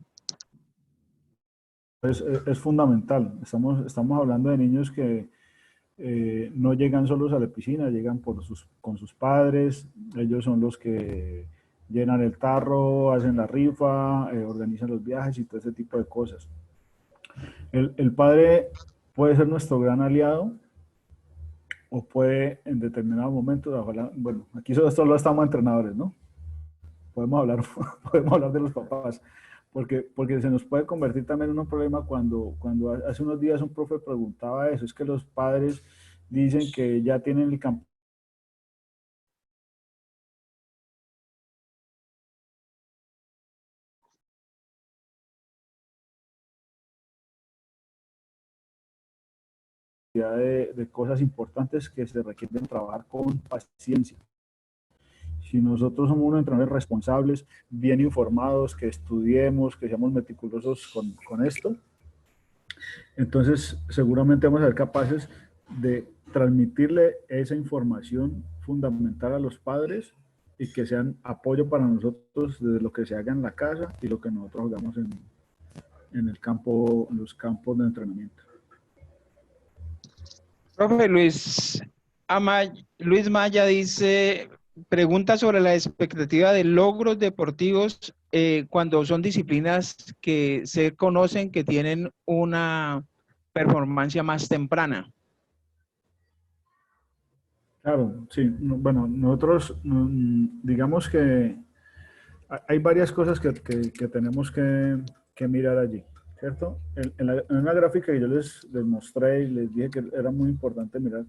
Es fundamental. Estamos hablando de niños que no llegan solos a la piscina, llegan con sus padres. Ellos son los que llenan el tarro, hacen la rifa, organizan los viajes y todo ese tipo de cosas. El padre puede ser nuestro gran aliado o puede en determinados momentos, bueno, aquí solo estamos entrenadores, ¿no? Podemos hablar de los papás, porque se nos puede convertir también en un problema cuando hace unos días un profe preguntaba eso, es que los padres dicen que ya tienen el campo de cosas importantes que se requieren trabajar con paciencia. Si nosotros somos unos entrenadores responsables, bien informados, que estudiemos, que seamos meticulosos con esto, entonces seguramente vamos a ser capaces de transmitirle esa información fundamental a los padres y que sean apoyo para nosotros desde lo que se haga en la casa y lo que nosotros hagamos en el campo, en los campos de entrenamiento. Profe Luis Maya dice, pregunta sobre la expectativa de logros deportivos cuando son disciplinas que se conocen que tienen una performance más temprana. Claro, sí. Bueno, nosotros digamos que hay varias cosas que tenemos que mirar allí, ¿cierto? En una gráfica que yo les mostré y les dije que era muy importante mirar,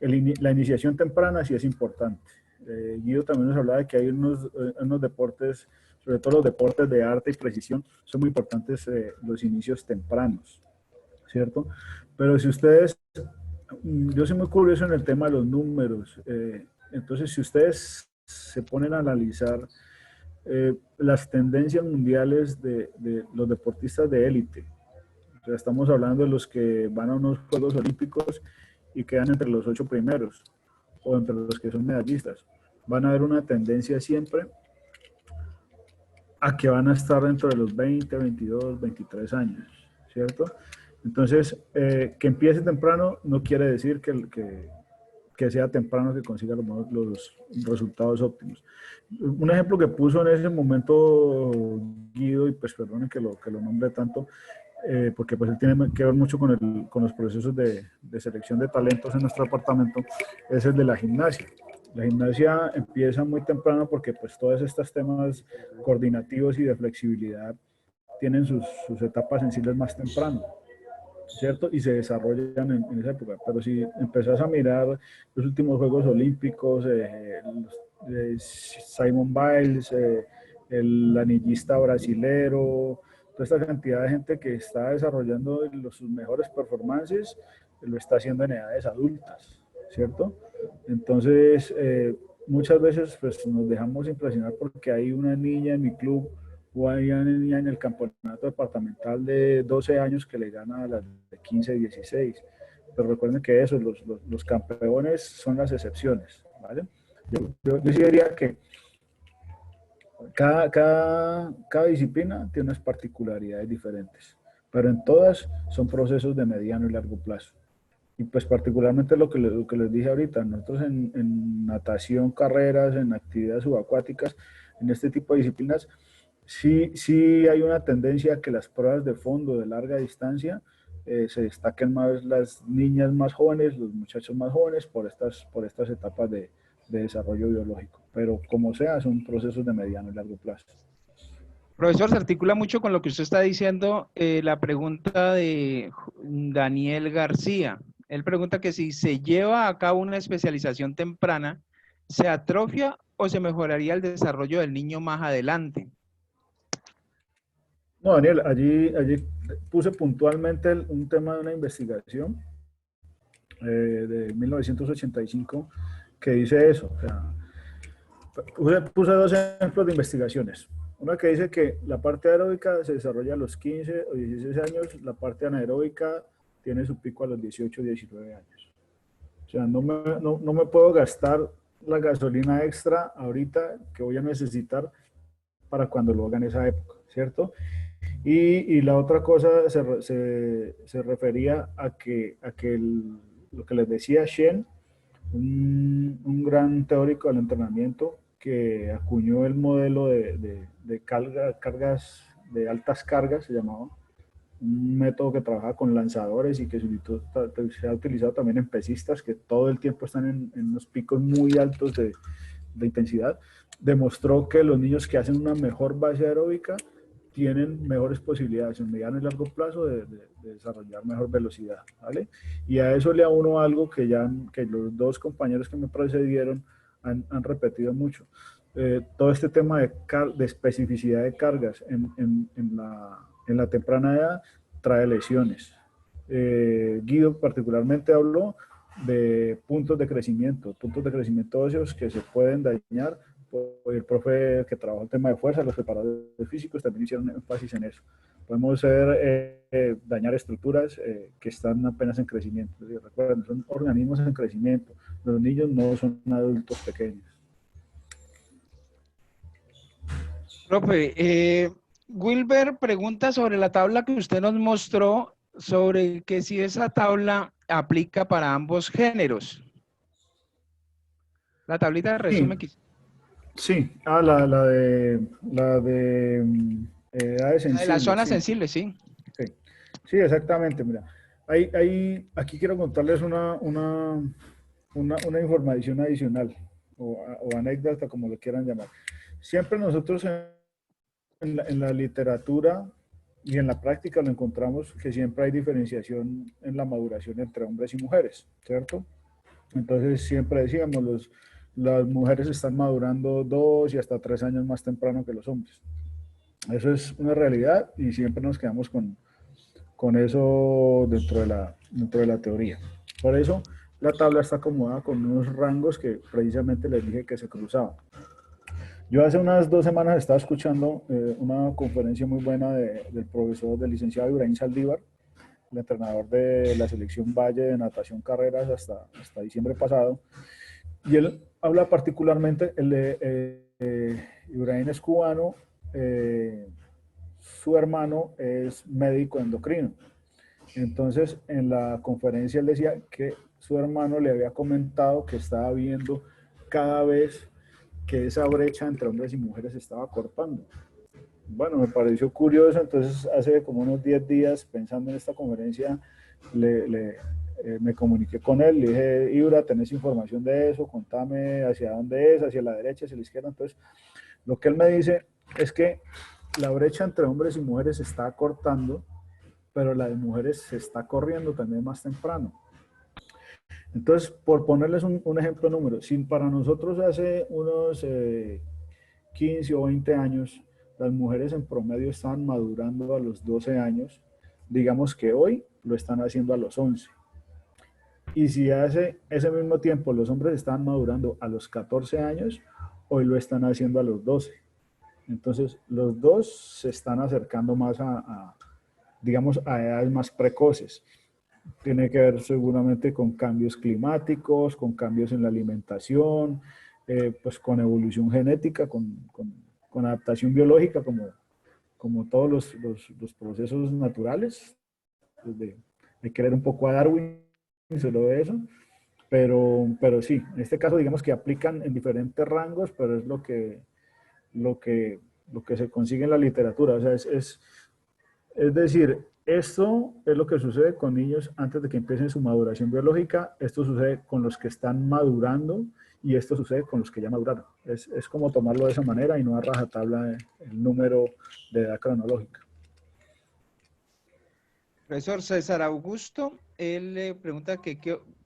la iniciación temprana sí es importante. Guido también nos hablaba de que hay unos deportes, sobre todo los deportes de arte y precisión, son muy importantes los inicios tempranos, ¿cierto? Pero si ustedes, yo soy muy curioso en el tema de los números, entonces si ustedes se ponen a analizar las tendencias mundiales de los deportistas de élite, o sea, estamos hablando de los que van a unos Juegos Olímpicos y quedan entre los 8 primeros, o entre los que son medallistas, van a ver una tendencia siempre a que van a estar dentro de los 20, 22, 23 años, ¿cierto? Entonces, que empiece temprano no quiere decir que sea temprano que consiga los resultados óptimos. Un ejemplo que puso en ese momento Guido, y pues perdonen que lo nombre tanto, porque pues él tiene que ver mucho con los procesos de selección de talentos en nuestro departamento, es el de la gimnasia. La gimnasia empieza muy temprano porque pues todos estos temas coordinativos y de flexibilidad tienen sus etapas sensibles más temprano, ¿cierto? Y se desarrollan en esa época. Pero si empezás a mirar los últimos Juegos Olímpicos, Simone Biles, el anillista brasilero, toda esta cantidad de gente que está desarrollando sus mejores performances, lo está haciendo en edades adultas, ¿cierto? Entonces, muchas veces pues, nos dejamos impresionar porque hay una niña en mi club o hay una niña en el campeonato departamental de 12 años que le gana a las de 15, 16. Pero recuerden que eso, los campeones son las excepciones, ¿vale? Yo sí diría que cada disciplina tiene unas particularidades diferentes, pero en todas son procesos de mediano y largo plazo. Y pues particularmente lo que les dije ahorita, nosotros en natación, carreras, en actividades subacuáticas, en este tipo de disciplinas, sí hay una tendencia a que las pruebas de fondo de larga distancia se destaquen más las niñas más jóvenes, los muchachos más jóvenes por estas etapas de desarrollo biológico. Pero como sea, son procesos de mediano y largo plazo. Profesor, se articula mucho con lo que usted está diciendo, la pregunta de Daniel García. Él pregunta que si se lleva a cabo una especialización temprana, ¿se atrofia o se mejoraría el desarrollo del niño más adelante? No, Daniel, allí puse puntualmente un tema de una investigación de 1985 que dice eso. O sea, puse dos ejemplos de investigaciones. Una que dice que la parte aeróbica se desarrolla a los 15 o 16 años, la parte anaeróbica tiene su pico a los 18 o 19 años. O sea, no me puedo gastar la gasolina extra ahorita que voy a necesitar para cuando lo haga en esa época, ¿cierto? Y la otra cosa se refería a que lo que les decía Shen, un gran teórico del entrenamiento que acuñó el modelo de cargas, de altas cargas, se llamaba, un método que trabaja con lanzadores y que se ha utilizado también en pesistas que todo el tiempo están en unos picos muy altos de intensidad, demostró que los niños que hacen una mejor base aeróbica tienen mejores posibilidades en mediano y largo plazo de desarrollar mejor velocidad, ¿vale? Y a eso le auno algo que los dos compañeros que me precedieron han repetido mucho. Todo este tema de especificidad de cargas en la temprana edad trae lesiones. Guido particularmente habló de puntos de crecimiento óseos que se pueden dañar. El profe que trabajó el tema de fuerza, los preparadores físicos también hicieron énfasis en eso. Podemos dañar estructuras que están apenas en crecimiento. Recuerden, son organismos en crecimiento. Los niños no son adultos pequeños. Profe, Wilber pregunta sobre la tabla que usted nos mostró, sobre que si esa tabla aplica para ambos géneros. La tablita de resumen que... Sí, la de edades sensibles. De las zonas sensibles, sí. Sí, exactamente. Mira, aquí quiero contarles una información adicional o anécdota, como lo quieran llamar. Siempre nosotros en la literatura y en la práctica lo encontramos que siempre hay diferenciación en la maduración entre hombres y mujeres, ¿cierto? Entonces siempre decíamos las mujeres están madurando 2 y hasta 3 años más temprano que los hombres. Eso es una realidad y siempre nos quedamos con eso dentro de la teoría. Por eso la tabla está acomodada con unos rangos que precisamente les dije que se cruzaban. Yo hace unas 2 semanas estaba escuchando una conferencia muy buena del profesor, del licenciado Ibrahim Saldívar, el entrenador de la selección Valle de natación carreras hasta diciembre pasado, y él habla particularmente, Ibrahim es cubano, su hermano es médico endocrino. Entonces, en la conferencia él decía que su hermano le había comentado que estaba viendo cada vez que esa brecha entre hombres y mujeres se estaba cortando. Bueno, me pareció curioso, entonces hace como unos 10 días, pensando en esta conferencia, me comuniqué con él, le dije, Ibra, ¿tenés información de eso? Contame hacia dónde es, hacia la derecha, hacia la izquierda. Entonces, lo que él me dice es que la brecha entre hombres y mujeres se está cortando, pero la de mujeres se está corriendo también más temprano. Entonces, por ponerles un ejemplo número, si para nosotros hace unos 15 o 20 años, las mujeres en promedio estaban madurando a los 12 años, digamos que hoy lo están haciendo a los 11. Y si hace ese mismo tiempo los hombres estaban madurando a los 14 años, hoy lo están haciendo a los 12. Entonces, los dos se están acercando más digamos, a edades más precoces. Tiene que ver seguramente con cambios climáticos, con cambios en la alimentación, pues con evolución genética, con adaptación biológica, como todos los procesos naturales. De querer un poco a Darwin, solo de eso. Pero sí, en este caso digamos que aplican en diferentes rangos, pero es lo que se consigue en la literatura. O sea, es decir, esto es lo que sucede con niños antes de que empiecen su maduración biológica, esto sucede con los que están madurando y esto sucede con los que ya maduraron. Es como tomarlo de esa manera y no a rajatabla el número de edad cronológica. Profesor César Augusto, él le pregunta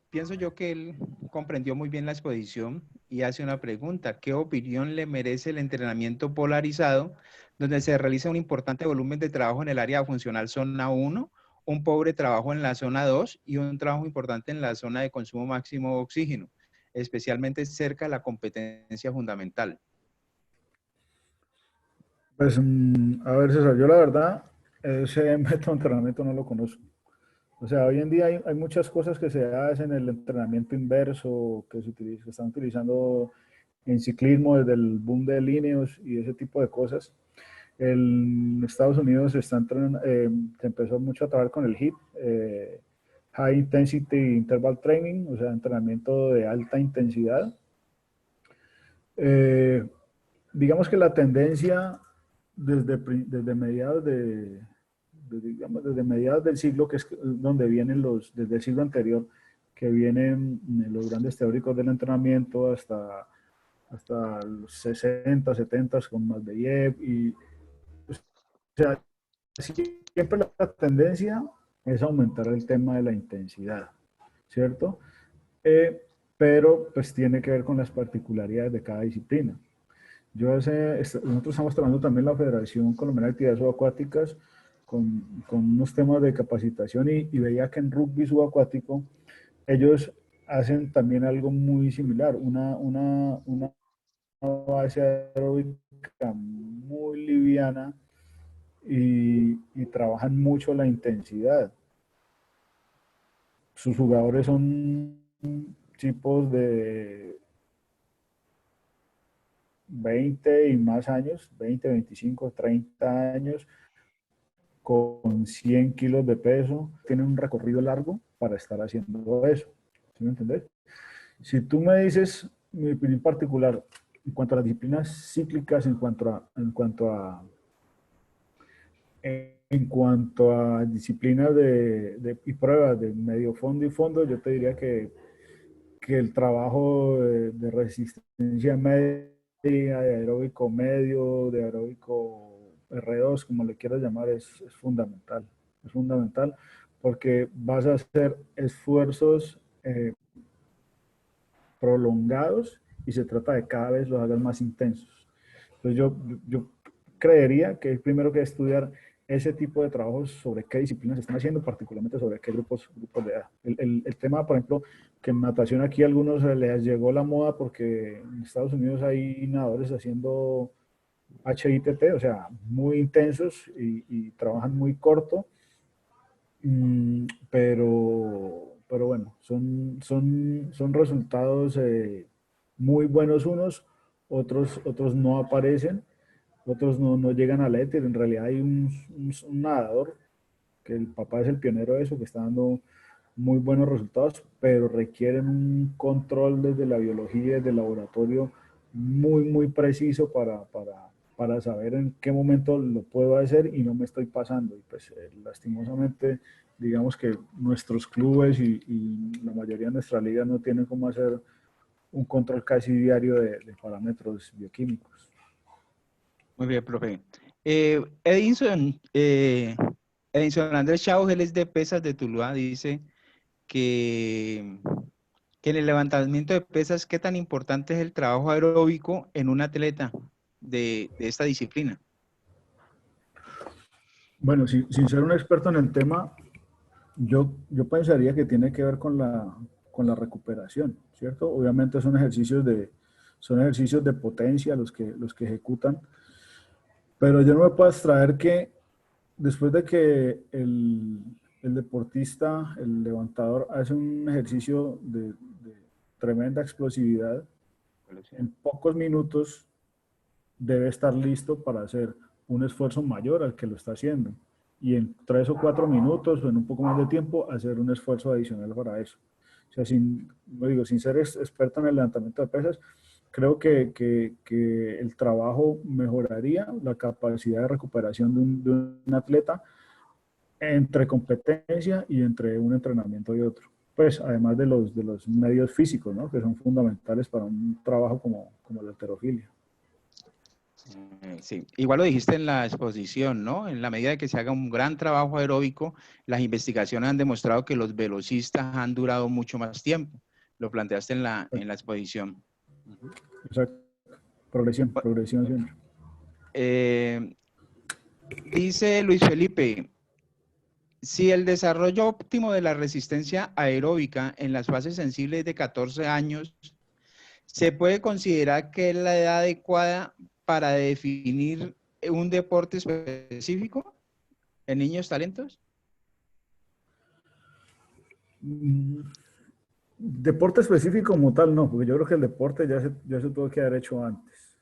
pienso yo que él comprendió muy bien la exposición y hace una pregunta. ¿Qué opinión le merece el entrenamiento polarizado, donde se realiza un importante volumen de trabajo en el área funcional zona 1, un pobre trabajo en la zona 2 y un trabajo importante en la zona de consumo máximo de oxígeno, especialmente cerca de la competencia fundamental? Pues, a ver, César, yo la verdad, ese método de entrenamiento no lo conozco. O sea, hoy en día hay muchas cosas que se hacen en el entrenamiento inverso, que se están utilizando en ciclismo desde el boom de Líneos y ese tipo de cosas. En Estados Unidos se empezó mucho a trabajar con el HIIT, High Intensity Interval Training, o sea, entrenamiento de alta intensidad. Digamos que la tendencia desde mediados digamos, desde mediados del siglo, que es donde vienen desde el siglo anterior, que vienen los grandes teóricos del entrenamiento hasta los 60, 70 con Matveyev, y o sea, siempre la tendencia es aumentar el tema de la intensidad, ¿cierto? Pero pues tiene que ver con las particularidades de cada disciplina. Nosotros estamos trabajando también la Federación Colombiana de Actividades Subacuáticas con unos temas de capacitación y veía que en rugby subacuático ellos hacen también algo muy similar, una base aeróbica muy liviana y trabajan mucho la intensidad. Sus jugadores son tipos de 20 y más años, 20, 25, 30 años, con 100 kilos de peso, tienen un recorrido largo para estar haciendo eso. ¿Sí me entendés? Si tú me dices mi opinión particular en cuanto a las disciplinas cíclicas, en cuanto a disciplinas y pruebas de medio fondo y fondo, yo te diría que el trabajo de resistencia media, de aeróbico medio, de aeróbico R2, como le quieras llamar, es fundamental. Es fundamental porque vas a hacer esfuerzos prolongados y se trata de cada vez los hagas más intensos. Entonces yo creería que es primero que estudiar ese tipo de trabajos sobre qué disciplinas se están haciendo, particularmente sobre qué grupos de edad. El tema, por ejemplo, que en natación aquí a algunos les llegó la moda porque en Estados Unidos hay nadadores haciendo HITT, o sea, muy intensos y trabajan muy corto, pero bueno, son resultados muy buenos unos, otros no aparecen, otros no llegan a la éter. En realidad hay un nadador, que el papá es el pionero de eso, que está dando muy buenos resultados, pero requieren un control desde la biología, desde el laboratorio, muy preciso para saber en qué momento lo puedo hacer y no me estoy pasando. Y pues lastimosamente, digamos que nuestros clubes y la mayoría de nuestra liga no tienen cómo hacer un control casi diario de parámetros bioquímicos. Muy bien, profe. Edinson Andrés Chao, él es de pesas de Tuluá, dice que, que en el levantamiento de pesas, ¿qué tan importante es el trabajo aeróbico en un atleta de esta disciplina? Bueno, sin ser un experto en el tema, yo pensaría que tiene que ver con la recuperación, ¿cierto? Obviamente son ejercicios de potencia los que ejecutan, pero yo no me puedo abstraer que después de que el deportista, el levantador, hace un ejercicio de tremenda explosividad, en pocos minutos debe estar listo para hacer un esfuerzo mayor al que lo está haciendo. Y en 3 o 4 minutos o en un poco más de tiempo hacer un esfuerzo adicional para eso. O sea, sin ser experto en el levantamiento de pesas, creo que el trabajo mejoraría la capacidad de recuperación de un atleta entre competencia y entre un entrenamiento y otro. Pues además de los medios físicos, ¿no? Que son fundamentales para un trabajo como la halterofilia. Sí, igual lo dijiste en la exposición, ¿no? En la medida de que se haga un gran trabajo aeróbico, las investigaciones han demostrado que los velocistas han durado mucho más tiempo. Lo planteaste en la exposición. Exacto. Progresión siempre. Dice Luis Felipe, si el desarrollo óptimo de la resistencia aeróbica en las fases sensibles de 14 años, ¿se puede considerar que es la edad adecuada para definir un deporte específico en niños talentos? Deporte específico como tal, no, porque yo creo que el deporte ya se tuvo que haber hecho antes.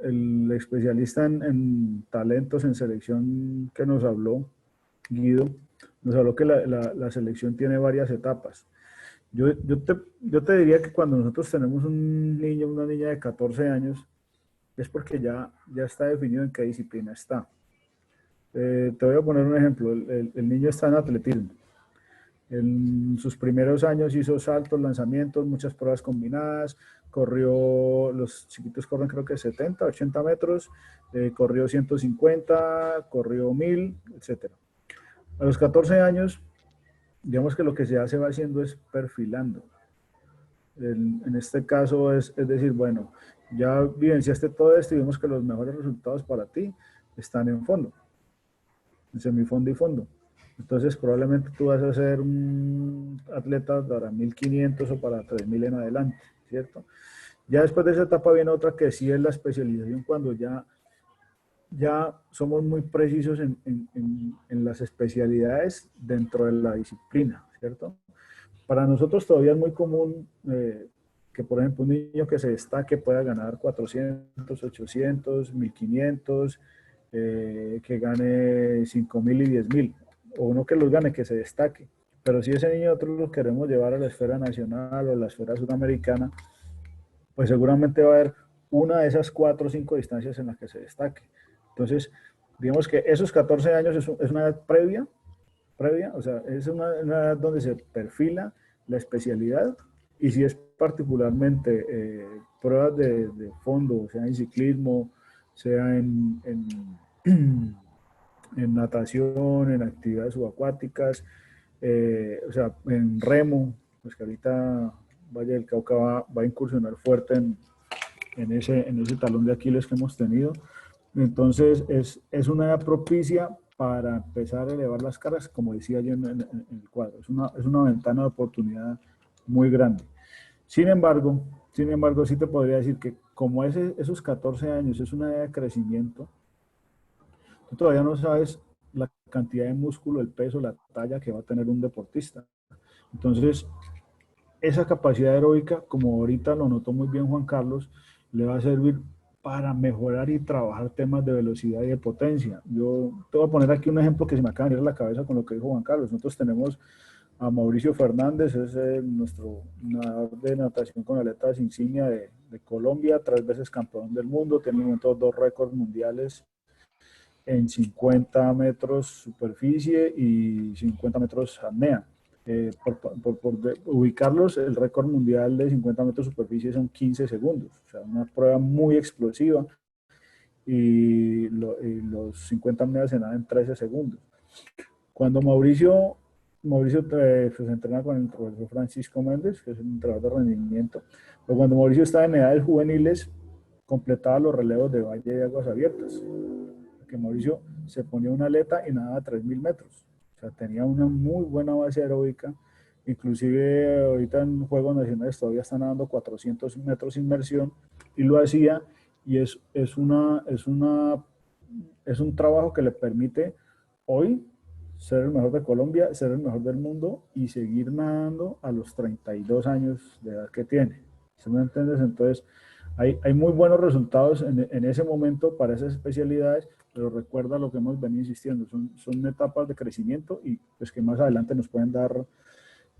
El especialista en talentos en selección que nos habló, Guido, nos habló que la selección tiene varias etapas. Yo te diría que cuando nosotros tenemos un niño, una niña de 14 años, es porque ya está definido en qué disciplina está. Te voy a poner un ejemplo. El niño está en atletismo. En sus primeros años hizo saltos, lanzamientos, muchas pruebas combinadas, corrió, los chiquitos corren creo que 70, 80 metros, corrió 150, corrió 1000, etc. A los 14 años, digamos que lo que se va haciendo es perfilando. En este caso es decir, bueno, ya vivenciaste todo esto y vemos que los mejores resultados para ti están en fondo, en semifondo y fondo. Entonces probablemente tú vas a ser un atleta para 1500 o para 3000 en adelante, ¿cierto? Ya después de esa etapa viene otra que sí es la especialización, cuando ya somos muy precisos en las especialidades dentro de la disciplina, ¿cierto? Para nosotros todavía es muy común que, por ejemplo, un niño que se destaque pueda ganar 400, 800, 1500, que gane 5000 y 10000, o uno que los gane, que se destaque. Pero si ese niño nosotros lo queremos llevar a la esfera nacional o a la esfera sudamericana, pues seguramente va a haber una de esas 4 o 5 distancias en las que se destaque. Entonces, digamos que esos 14 años es una edad previa, o sea, es una edad donde se perfila la especialidad, y si es particularmente pruebas de fondo, sea en ciclismo, sea en natación, en actividades subacuáticas, o sea, en remo, pues que ahorita Valle del Cauca va a incursionar fuerte en ese talón de Aquiles que hemos tenido. Entonces, es una edad propicia para empezar a elevar las caras, como decía yo en el cuadro. Es una ventana de oportunidad muy grande. Sin embargo, sí te podría decir que como esos 14 años es una edad de crecimiento, tú todavía no sabes la cantidad de músculo, el peso, la talla que va a tener un deportista. Entonces, esa capacidad aeróbica, como ahorita lo notó muy bien Juan Carlos, le va a servir para mejorar y trabajar temas de velocidad y de potencia. Yo te voy a poner aquí un ejemplo que se me acaba de venir a la cabeza con lo que dijo Juan Carlos. Nosotros tenemos a Mauricio Fernández, es nuestro nadador de natación con aletas insignia de Colombia, 3 veces campeón del mundo, tiene en el momento 2 récords mundiales en 50 metros superficie y 50 metros apnea. Por ubicarlos, el récord mundial de 50 metros superficie son 15 segundos, o sea, una prueba muy explosiva, y los 50 apneas se nadan en 13 segundos. Cuando Mauricio se entrena con el profesor Francisco Méndez, que es un entrenador de rendimiento, pero cuando Mauricio estaba en edades juveniles, completaba los relevos de valle de aguas abiertas, que Mauricio se ponía una aleta y nadaba 3.000 metros. O sea, tenía una muy buena base aeróbica. Inclusive ahorita en Juegos Nacionales todavía están nadando 400 metros inmersión y lo hacía, y es un trabajo que le permite hoy ser el mejor de Colombia, ser el mejor del mundo y seguir nadando a los 32 años de edad que tiene. ¿Sí me entiendes? Entonces, hay muy buenos resultados en ese momento para esas especialidades, pero recuerda lo que hemos venido insistiendo, son etapas de crecimiento y pues que más adelante nos pueden dar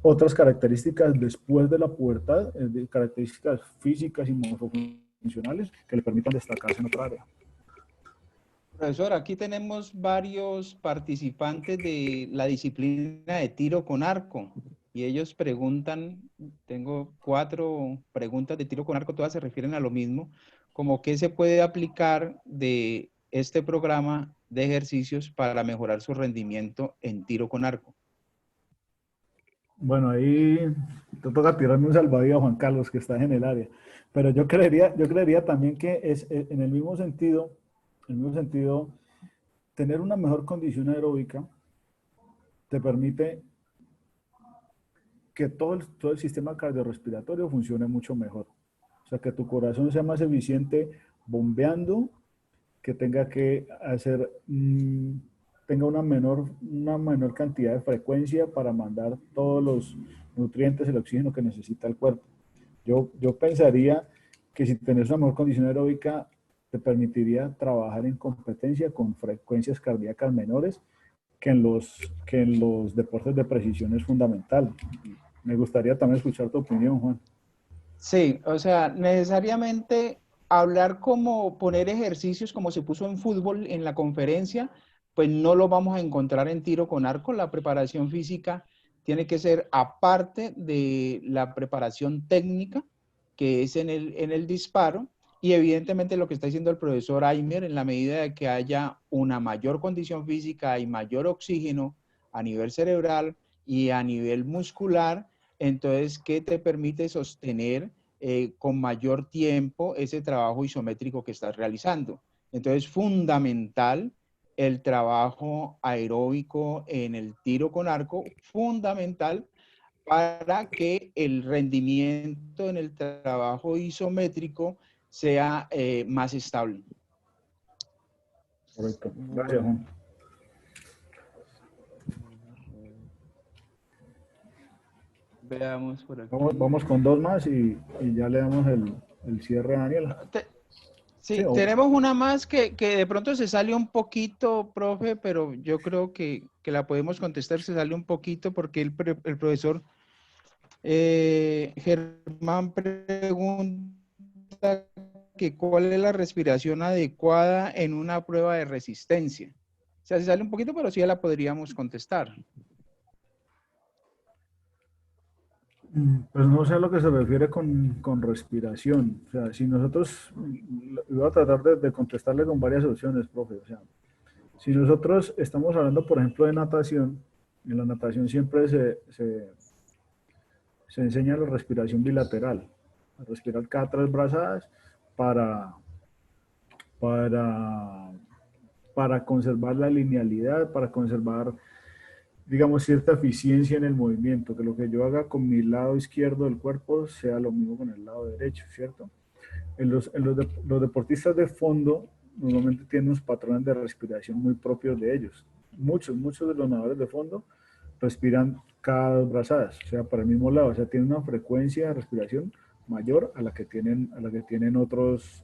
otras características después de la pubertad, de características físicas y morfofuncionales que le permitan destacarse en otra área. Profesor, aquí tenemos varios participantes de la disciplina de tiro con arco y ellos preguntan, tengo 4 preguntas de tiro con arco, todas se refieren a lo mismo, como qué se puede aplicar de este programa de ejercicios para mejorar su rendimiento en tiro con arco. Bueno, ahí te toca tirarme un salvavidas, Juan Carlos, que estás en el área. Pero yo creería también que es en el mismo sentido, tener una mejor condición aeróbica te permite que todo el sistema cardiorrespiratorio funcione mucho mejor. O sea, que tu corazón sea más eficiente bombeando, que tenga que hacer, tenga una menor cantidad de frecuencia para mandar todos los nutrientes, el oxígeno que necesita el cuerpo. Yo pensaría que si tenés una mejor condición aeróbica, te permitiría trabajar en competencia con frecuencias cardíacas menores, que en los deportes de precisión es fundamental. Me gustaría también escuchar tu opinión, Juan. Sí, o sea, necesariamente hablar como poner ejercicios como se puso en fútbol en la conferencia, pues no lo vamos a encontrar en tiro con arco. La preparación física tiene que ser aparte de la preparación técnica, que es en el disparo, y evidentemente lo que está diciendo el profesor Aymer, en la medida de que haya una mayor condición física y mayor oxígeno a nivel cerebral y a nivel muscular, entonces, ¿qué te permite sostener con mayor tiempo ese trabajo isométrico que estás realizando? Entonces, fundamental el trabajo aeróbico en el tiro con arco, fundamental para que el rendimiento en el trabajo isométrico sea más estable. Correcto. Gracias, Juan. Veamos por aquí. Vamos con 2 más y ya le damos el cierre a Daniela. Sí, tenemos una más que de pronto se sale un poquito, profe, pero yo creo que la podemos contestar, se sale un poquito porque el profesor Germán pregunta que cuál es la respiración adecuada en una prueba de resistencia. O sea, se sale un poquito, pero sí ya la podríamos contestar. Pues no sé a lo que se refiere con respiración. O sea, si nosotros, voy a tratar de contestarle con varias opciones, profe. O sea, si nosotros estamos hablando, por ejemplo, de natación, en la natación siempre se enseña la respiración bilateral, a respirar cada 3 brazadas para, para, para conservar la linealidad, para conservar, digamos, cierta eficiencia en el movimiento, que lo que yo haga con mi lado izquierdo del cuerpo sea lo mismo con el lado derecho, ¿cierto? Los deportistas de fondo normalmente tienen unos patrones de respiración muy propios de ellos. Muchos de los nadadores de fondo respiran cada 2 brazadas, o sea, para el mismo lado, o sea, tienen una frecuencia de respiración mayor a la que tienen otros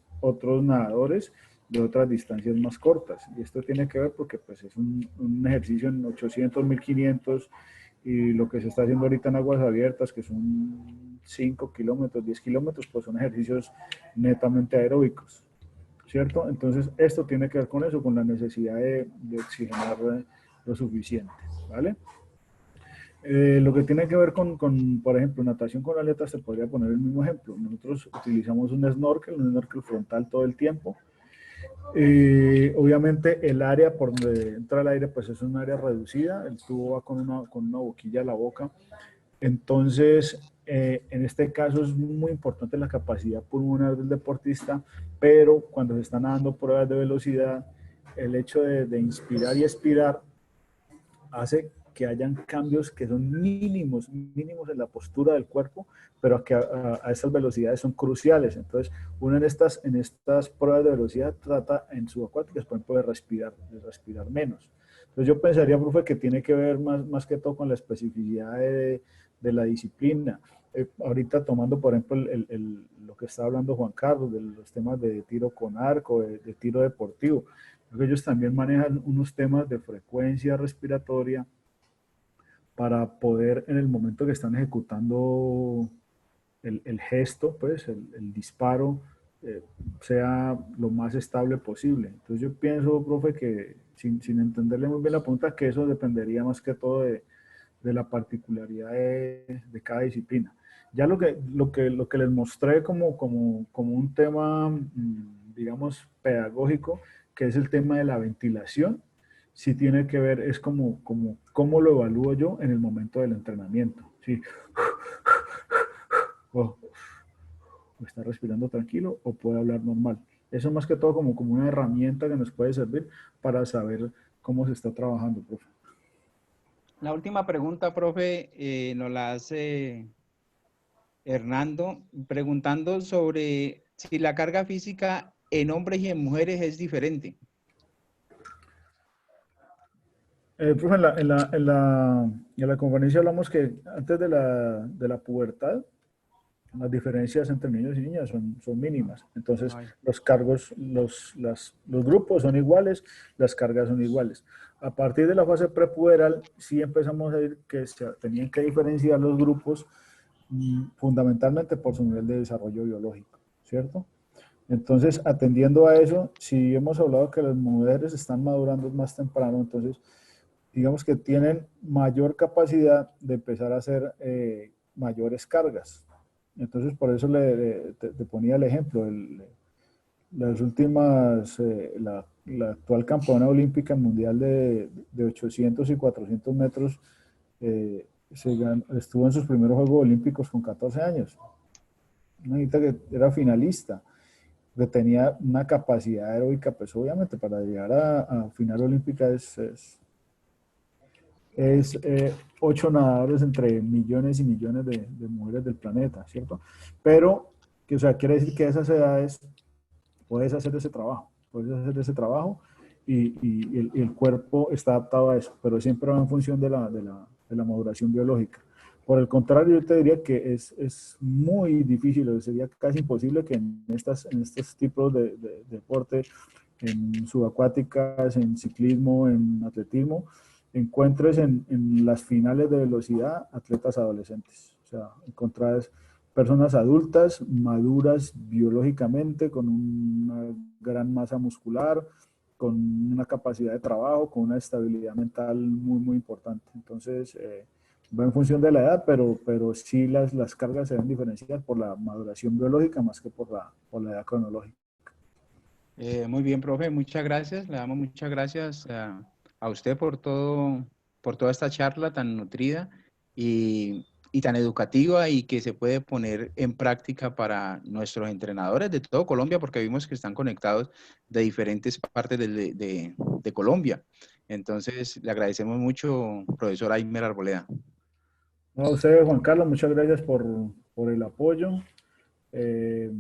nadadores de otras distancias más cortas. Y esto tiene que ver porque pues, es un ejercicio en 800, 1500 y lo que se está haciendo ahorita en aguas abiertas, que son 5 kilómetros, 10 kilómetros, pues son ejercicios netamente aeróbicos, ¿cierto? Entonces, esto tiene que ver con eso, con la necesidad de oxigenar lo suficiente, ¿vale? Lo que tiene que ver con, por ejemplo, natación con aletas, se podría poner el mismo ejemplo. Nosotros utilizamos un snorkel frontal todo el tiempo. Obviamente el área por donde entra el aire pues es un área reducida, el tubo va con una boquilla a la boca, entonces en este caso es muy importante la capacidad pulmonar del deportista, pero cuando se están dando pruebas de velocidad, el hecho de inspirar y expirar hace que hayan cambios que son mínimos en la postura del cuerpo, pero que a estas velocidades son cruciales. Entonces, uno en estas pruebas de velocidad trata en subacuáticas, por ejemplo, de respirar menos. Entonces, yo pensaría, profe, que tiene que ver más que todo con la especificidad de la disciplina. Ahorita tomando, por ejemplo, lo que está hablando Juan Carlos, de los temas de tiro con arco, de tiro deportivo. Creo que ellos también manejan unos temas de frecuencia respiratoria para poder, en el momento que están ejecutando el gesto, pues el disparo, sea lo más estable posible. Entonces yo pienso, profe, que sin entenderle muy bien la pregunta, que eso dependería más que todo de la particularidad de cada disciplina. Ya lo que les mostré como un tema, digamos, pedagógico, que es el tema de la ventilación, sí tiene que ver, es cómo lo evalúo yo en el momento del entrenamiento. ¿Sí? O está respirando tranquilo o puede hablar normal. Eso más que todo como una herramienta que nos puede servir para saber cómo se está trabajando, profe. La última pregunta, profe, nos la hace Hernando, preguntando sobre si la carga física en hombres y en mujeres es diferente. Profe, en la conferencia hablamos que antes de la pubertad, las diferencias entre niños y niñas son mínimas. Entonces, los cargos, los grupos son iguales, las cargas son iguales. A partir de la fase prepuberal, sí empezamos a ver que se tenían que diferenciar los grupos fundamentalmente por su nivel de desarrollo biológico, ¿cierto? Entonces, atendiendo a eso, si hemos hablado que las mujeres están madurando más temprano, entonces, digamos que tienen mayor capacidad de empezar a hacer mayores cargas. Entonces, por eso te ponía el ejemplo. Las últimas, la actual campeona olímpica mundial de 800 y 400 metros estuvo en sus primeros Juegos Olímpicos con 14 años. Una niñita que era finalista, que tenía una capacidad aeróbica, pues obviamente para llegar a final olímpica es 8 nadadores entre millones y millones de mujeres del planeta, ¿cierto? Pero, o sea, quiere decir que a esas edades puedes hacer ese trabajo y el cuerpo está adaptado a eso, pero siempre va en función de la maduración biológica. Por el contrario, yo te diría que es muy difícil, sería casi imposible que en estos tipos de deporte, en subacuáticas, en ciclismo, en atletismo, encuentres en las finales de velocidad atletas adolescentes. O sea, encontrás personas adultas, maduras biológicamente, con una gran masa muscular, con una capacidad de trabajo, con una estabilidad mental muy importante. Entonces, va en función de la edad, pero sí las cargas se ven diferenciadas por la maduración biológica más que por la edad cronológica. Muy bien, profe, muchas gracias. Le damos muchas gracias a usted por toda esta charla tan nutrida y y tan educativa y que se puede poner en práctica para nuestros entrenadores de todo Colombia, porque vimos que están conectados de diferentes partes de Colombia. Entonces, le agradecemos mucho, profesor Aymer Arboleda. No, a usted, Juan Carlos, muchas gracias por el apoyo. Eh,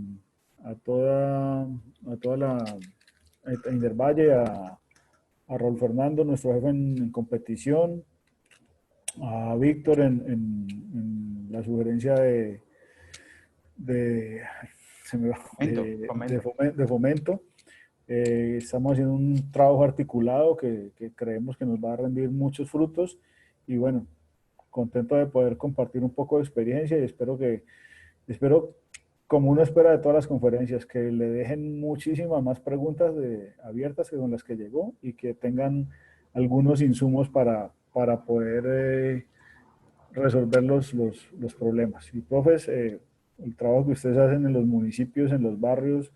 a toda a Indervalle, a Raúl Fernando, nuestro jefe en competición, a Víctor en la sugerencia de, se me va, de fomento. Estamos haciendo un trabajo articulado que creemos que nos va a rendir muchos frutos y bueno, contento de poder compartir un poco de experiencia y espero como uno espera de todas las conferencias, que le dejen muchísimas más preguntas abiertas que con las que llegó y que tengan algunos insumos para poder resolver los problemas. Y profes, el trabajo que ustedes hacen en los municipios, en los barrios,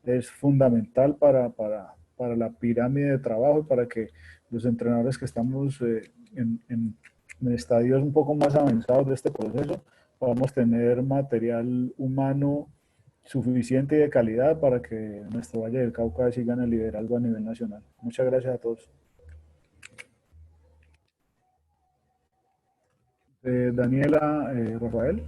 es fundamental para la pirámide de trabajo y para que los entrenadores que estamos en estadios un poco más avanzados de este proceso podamos tener material humano suficiente y de calidad para que nuestro Valle del Cauca siga en el liderazgo a nivel nacional. Muchas gracias a todos. Daniela, Rafael.